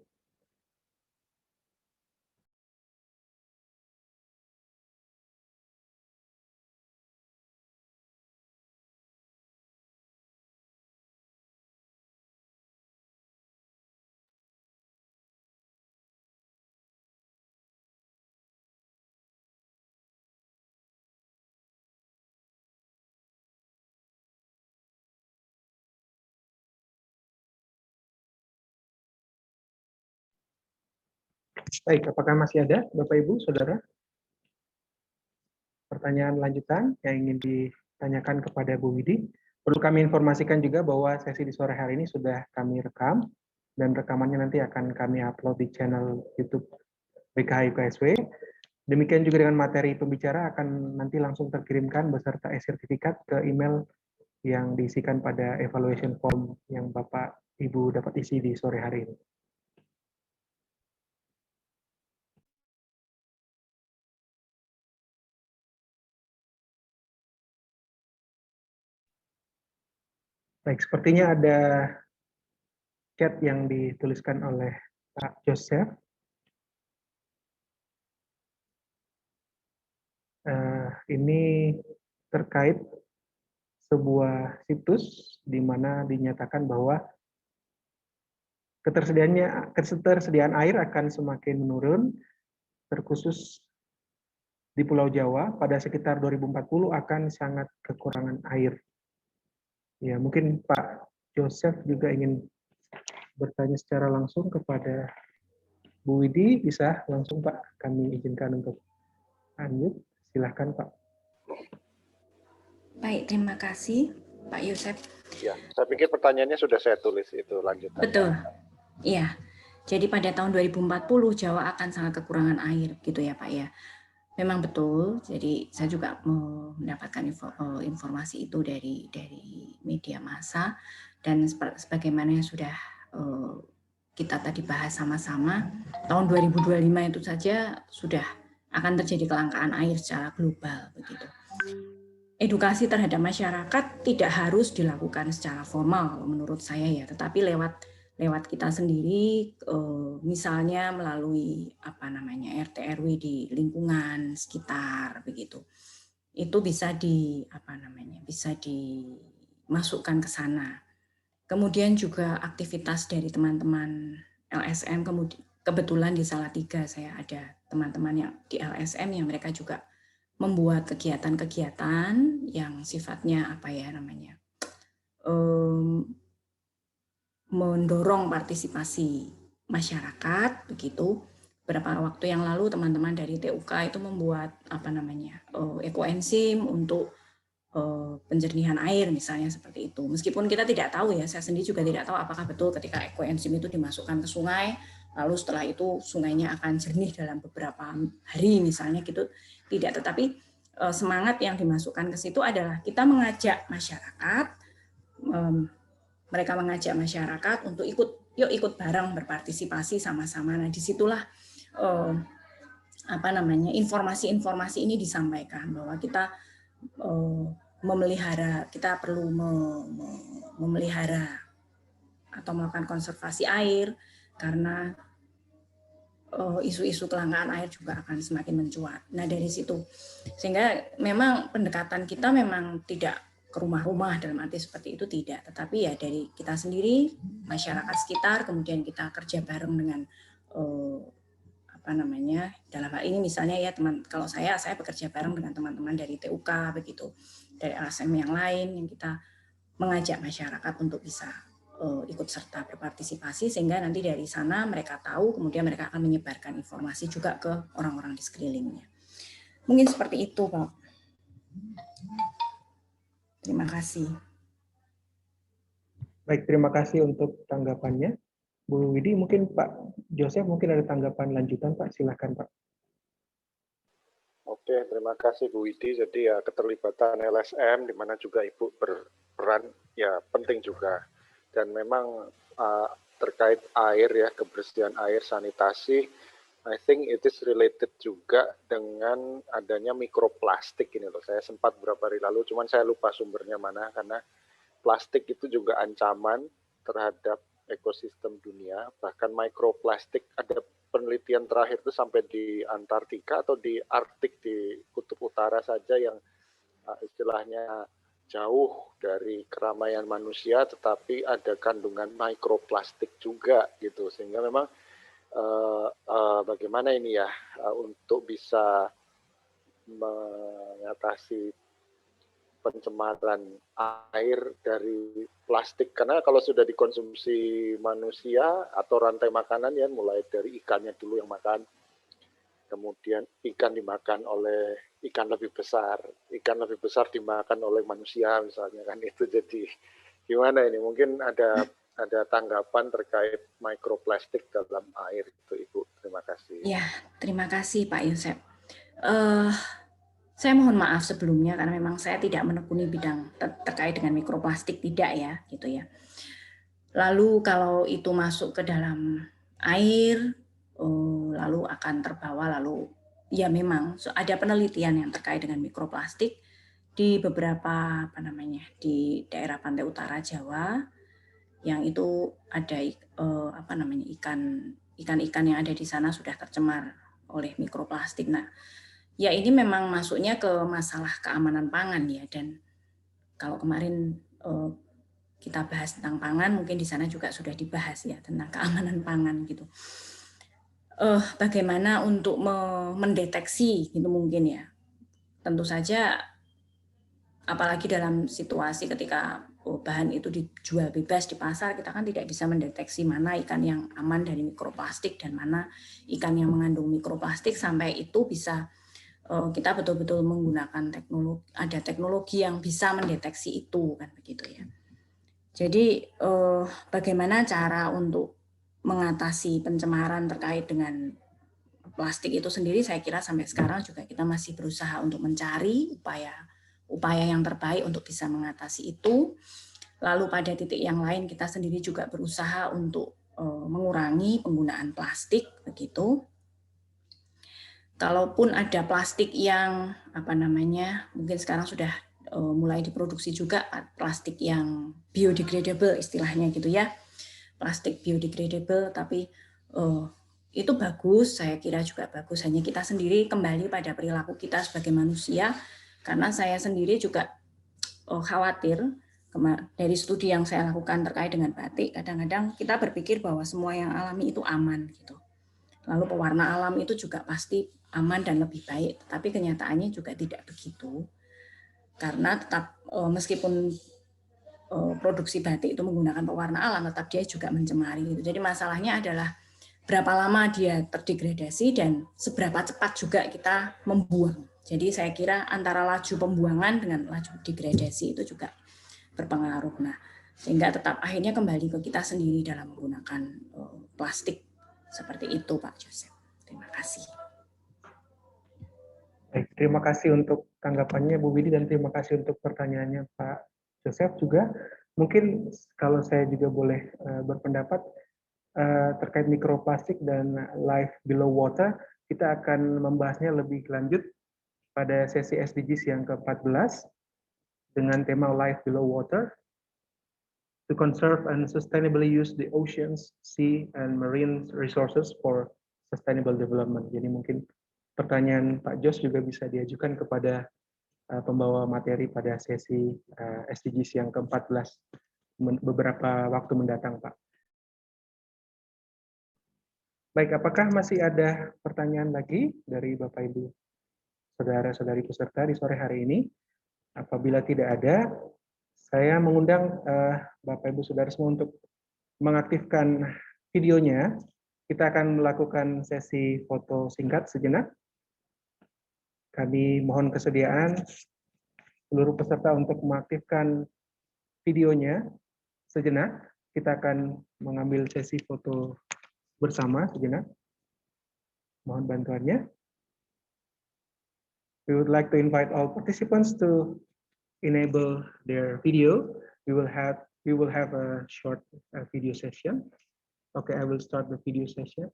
A: Baik, apakah masih ada Bapak Ibu Saudara pertanyaan lanjutan yang ingin ditanyakan kepada Bu Widi? Perlu kami informasikan juga bahwa sesi di sore hari ini sudah kami rekam dan rekamannya nanti akan kami upload di channel YouTube BKH UKSW. Demikian juga dengan materi pembicara akan nanti langsung terkirimkan beserta e-sertifikat ke email yang diisikan pada evaluation form yang Bapak Ibu dapat isi di sore hari ini. Baik, sepertinya ada chat yang dituliskan oleh Pak Joseph. Ini terkait sebuah situs di mana dinyatakan bahwa ketersediaan air akan semakin menurun, terkhusus di Pulau Jawa pada sekitar 2040 akan sangat kekurangan air. Ya, mungkin Pak Joseph juga ingin bertanya secara langsung kepada Bu Widi, bisa langsung Pak, kami izinkan untuk unmute. Silahkan Pak.
B: Baik, terima kasih Pak Yosef.
E: Ya, saya pikir pertanyaannya sudah saya tulis itu lanjutan.
B: Betul, iya. Jadi pada tahun 2040 Jawa akan sangat kekurangan air, gitu ya Pak ya. Memang betul, jadi saya juga mendapatkan informasi itu dari media massa, dan sebagaimana yang sudah kita tadi bahas sama-sama, tahun 2025 itu saja sudah akan terjadi kelangkaan air secara global begitu. Edukasi terhadap masyarakat tidak harus dilakukan secara formal menurut saya ya, tetapi lewat kita sendiri, misalnya melalui RT RW di lingkungan sekitar begitu. Itu bisa bisa dimasukkan ke sana. Kemudian juga aktivitas dari teman-teman LSM, kebetulan di Salatiga saya ada teman-teman yang di LSM yang mereka juga membuat kegiatan-kegiatan yang sifatnya mendorong partisipasi masyarakat begitu. Beberapa waktu yang lalu teman-teman dari TUK itu membuat ekoenzim untuk penjernihan air misalnya seperti itu. Meskipun kita tidak tahu ya, saya sendiri juga tidak tahu apakah betul ketika ekoenzim itu dimasukkan ke sungai, lalu setelah itu sungainya akan jernih dalam beberapa hari misalnya gitu. Tidak, tetapi semangat yang dimasukkan ke situ adalah kita mengajak masyarakat, mereka mengajak masyarakat untuk ikut bareng berpartisipasi sama-sama. Nah, disitulah informasi-informasi ini disampaikan bahwa kita kita perlu memelihara atau melakukan konservasi air karena isu-isu kelangkaan air juga akan semakin mencuat. Nah, dari situ sehingga memang pendekatan kita memang tidak ke rumah-rumah dalam arti seperti itu tidak, tetapi ya dari kita sendiri, masyarakat sekitar, kemudian kita kerja bareng dengan dalam hal ini misalnya ya kalau saya bekerja bareng dengan teman-teman dari TUK begitu, dari LSM yang lain yang kita mengajak masyarakat untuk bisa ikut serta berpartisipasi sehingga nanti dari sana mereka tahu, kemudian mereka akan menyebarkan informasi juga ke orang-orang di sekelilingnya. Mungkin seperti itu, Pak. Terima kasih.
A: Baik, terima kasih untuk tanggapannya. Bu Widi, mungkin Pak Joseph mungkin ada tanggapan lanjutan, Pak. Silakan, Pak.
E: Oke, terima kasih Bu Widi. Jadi ya keterlibatan LSM, di mana juga Ibu berperan ya penting juga. Dan memang terkait air ya, kebersihan air, sanitasi, I think it is related juga dengan adanya mikroplastik ini loh. Saya sempat beberapa hari lalu, cuman saya lupa sumbernya mana, karena plastik itu juga ancaman terhadap ekosistem dunia. Bahkan mikroplastik, ada penelitian terakhir itu sampai di Antartika atau di Arktik, di Kutub Utara saja yang istilahnya jauh dari keramaian manusia, tetapi ada kandungan mikroplastik juga gitu. Sehingga memang bagaimana ini ya untuk bisa mengatasi pencemaran air dari plastik, karena kalau sudah dikonsumsi manusia atau rantai makanan ya, mulai dari ikannya dulu yang makan, kemudian ikan dimakan oleh ikan lebih besar dimakan oleh manusia misalnya, kan itu. Jadi gimana ini, mungkin ada tanggapan terkait mikroplastik dalam air itu, Ibu. Terima kasih.
B: Ya, terima kasih Pak Yosep. Saya mohon maaf sebelumnya karena memang saya tidak menekuni bidang terkait dengan mikroplastik, tidak ya, gitu ya. Lalu kalau itu masuk ke dalam air, lalu akan terbawa, lalu ya memang ada penelitian yang terkait dengan mikroplastik di beberapa di daerah pantai utara Jawa, yang itu ada ikan-ikan yang ada di sana sudah tercemar oleh mikroplastik. Nah, ya ini memang masuknya ke masalah keamanan pangan ya, dan kalau kemarin kita bahas tentang pangan, mungkin di sana juga sudah dibahas ya tentang keamanan pangan gitu. Bagaimana untuk mendeteksi gitu mungkin ya. Tentu saja apalagi dalam situasi ketika bahan itu dijual bebas di pasar, kita kan tidak bisa mendeteksi mana ikan yang aman dari mikroplastik dan mana ikan yang mengandung mikroplastik, sampai itu bisa kita betul-betul menggunakan teknologi yang bisa mendeteksi itu, kan begitu ya. Jadi bagaimana cara untuk mengatasi pencemaran terkait dengan plastik itu sendiri, saya kira sampai sekarang juga kita masih berusaha untuk mencari upaya yang terbaik untuk bisa mengatasi itu. Lalu pada titik yang lain kita sendiri juga berusaha untuk mengurangi penggunaan plastik begitu. kalaupun ada plastik yang mungkin sekarang sudah mulai diproduksi juga plastik yang biodegradable istilahnya gitu ya, plastik biodegradable, tapi itu bagus, saya kira juga bagus, hanya kita sendiri kembali pada perilaku kita sebagai manusia, karena saya sendiri juga khawatir dari studi yang saya lakukan terkait dengan batik, kadang-kadang kita berpikir bahwa semua yang alami itu aman gitu. Lalu pewarna alam itu juga pasti aman dan lebih baik, tapi kenyataannya juga tidak begitu. Karena tetap meskipun produksi batik itu menggunakan pewarna alam, tetap dia juga mencemari. Jadi masalahnya adalah berapa lama dia terdegradasi dan seberapa cepat juga kita membuang. Jadi saya kira antara laju pembuangan dengan laju degradasi itu juga berpengaruh. Nah, sehingga tetap akhirnya kembali ke kita sendiri dalam menggunakan plastik. Seperti itu, Pak Joseph. Terima kasih.
A: Baik, terima kasih untuk tanggapannya Bu Widi dan terima kasih untuk pertanyaannya Pak Joseph juga. Mungkin kalau saya juga boleh berpendapat terkait mikroplastik dan life below water, kita akan membahasnya lebih lanjut pada sesi SDGs yang ke-14 dengan tema life below water, to conserve and sustainably use the oceans, sea, and marine resources for sustainable development. Jadi mungkin pertanyaan Pak Jos juga bisa diajukan kepada pembawa materi pada sesi SDGs yang ke-14 beberapa waktu mendatang, Pak. Baik, apakah masih ada pertanyaan lagi dari Bapak Ibu saudara-saudari peserta di sore hari ini? Apabila tidak ada, saya mengundang Bapak Ibu saudara semua untuk mengaktifkan videonya. Kita akan melakukan sesi foto singkat sejenak. Kami mohon kesediaan seluruh peserta untuk mengaktifkan videonya sejenak. Kita akan mengambil sesi foto bersama sejenak. Mohon bantuannya. We would like to invite all participants to enable their video. We will have a short video session. Okay, I will start the video session,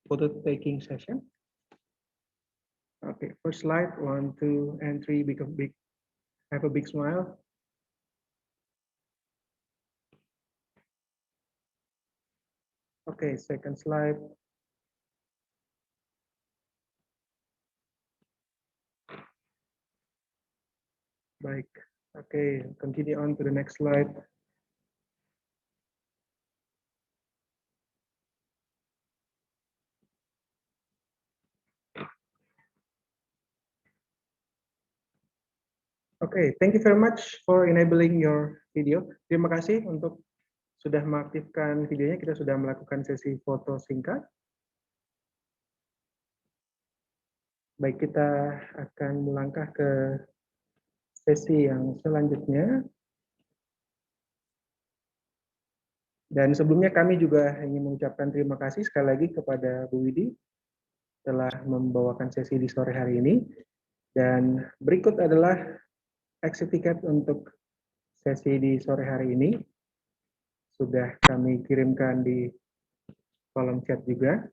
A: photo taking session. Okay, first slide, 1, 2, and 3. Have a big smile. Okay, second slide. Baik. Okay, continue on to the next slide. Okay, thank you very much for enabling your video. Terima kasih untuk sudah mengaktifkan videonya. Kita sudah melakukan sesi foto singkat. Baik, kita akan melangkah ke sesi yang selanjutnya. Dan sebelumnya kami juga ingin mengucapkan terima kasih sekali lagi kepada Bu Widi telah membawakan sesi di sore hari ini. Dan berikut adalah exit ticket untuk sesi di sore hari ini. Sudah kami kirimkan di kolom chat juga.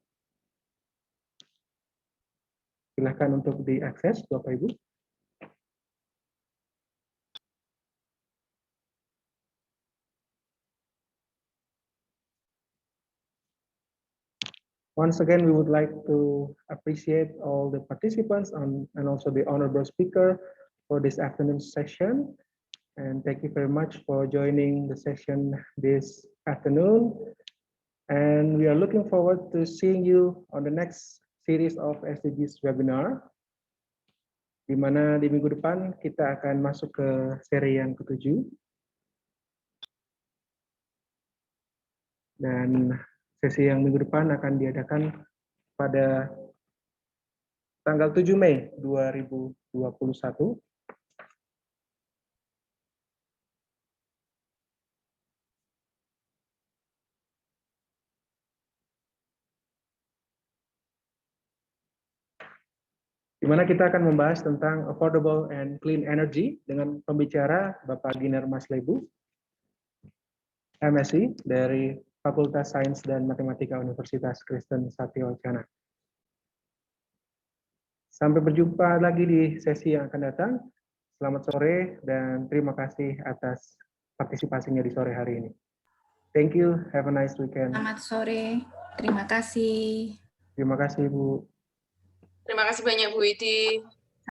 A: Silakan untuk diakses, Bapak Ibu. Once again, we would like to appreciate all the participants and also the honorable speaker for this afternoon session. And thank you very much for joining the session this afternoon. And we are looking forward to seeing you on the next series of SDGs webinar, di mana di minggu depan kita akan masuk ke seri yang ke-7. Dan sesi yang minggu depan akan diadakan pada tanggal 7 Mei 2021. Di mana kita akan membahas tentang affordable and clean energy dengan pembicara Bapak Ginar Maslebu, MSc dari Fakultas, Sains dan Matematika Universitas Kristen Satya Wacana. Sampai berjumpa lagi di sesi yang akan datang. Selamat sore dan terima kasih atas partisipasinya di sore hari ini. Thank you. Have a nice weekend.
B: Selamat sore. Terima kasih.
A: Terima kasih, Bu.
C: Terima kasih banyak Bu Widi.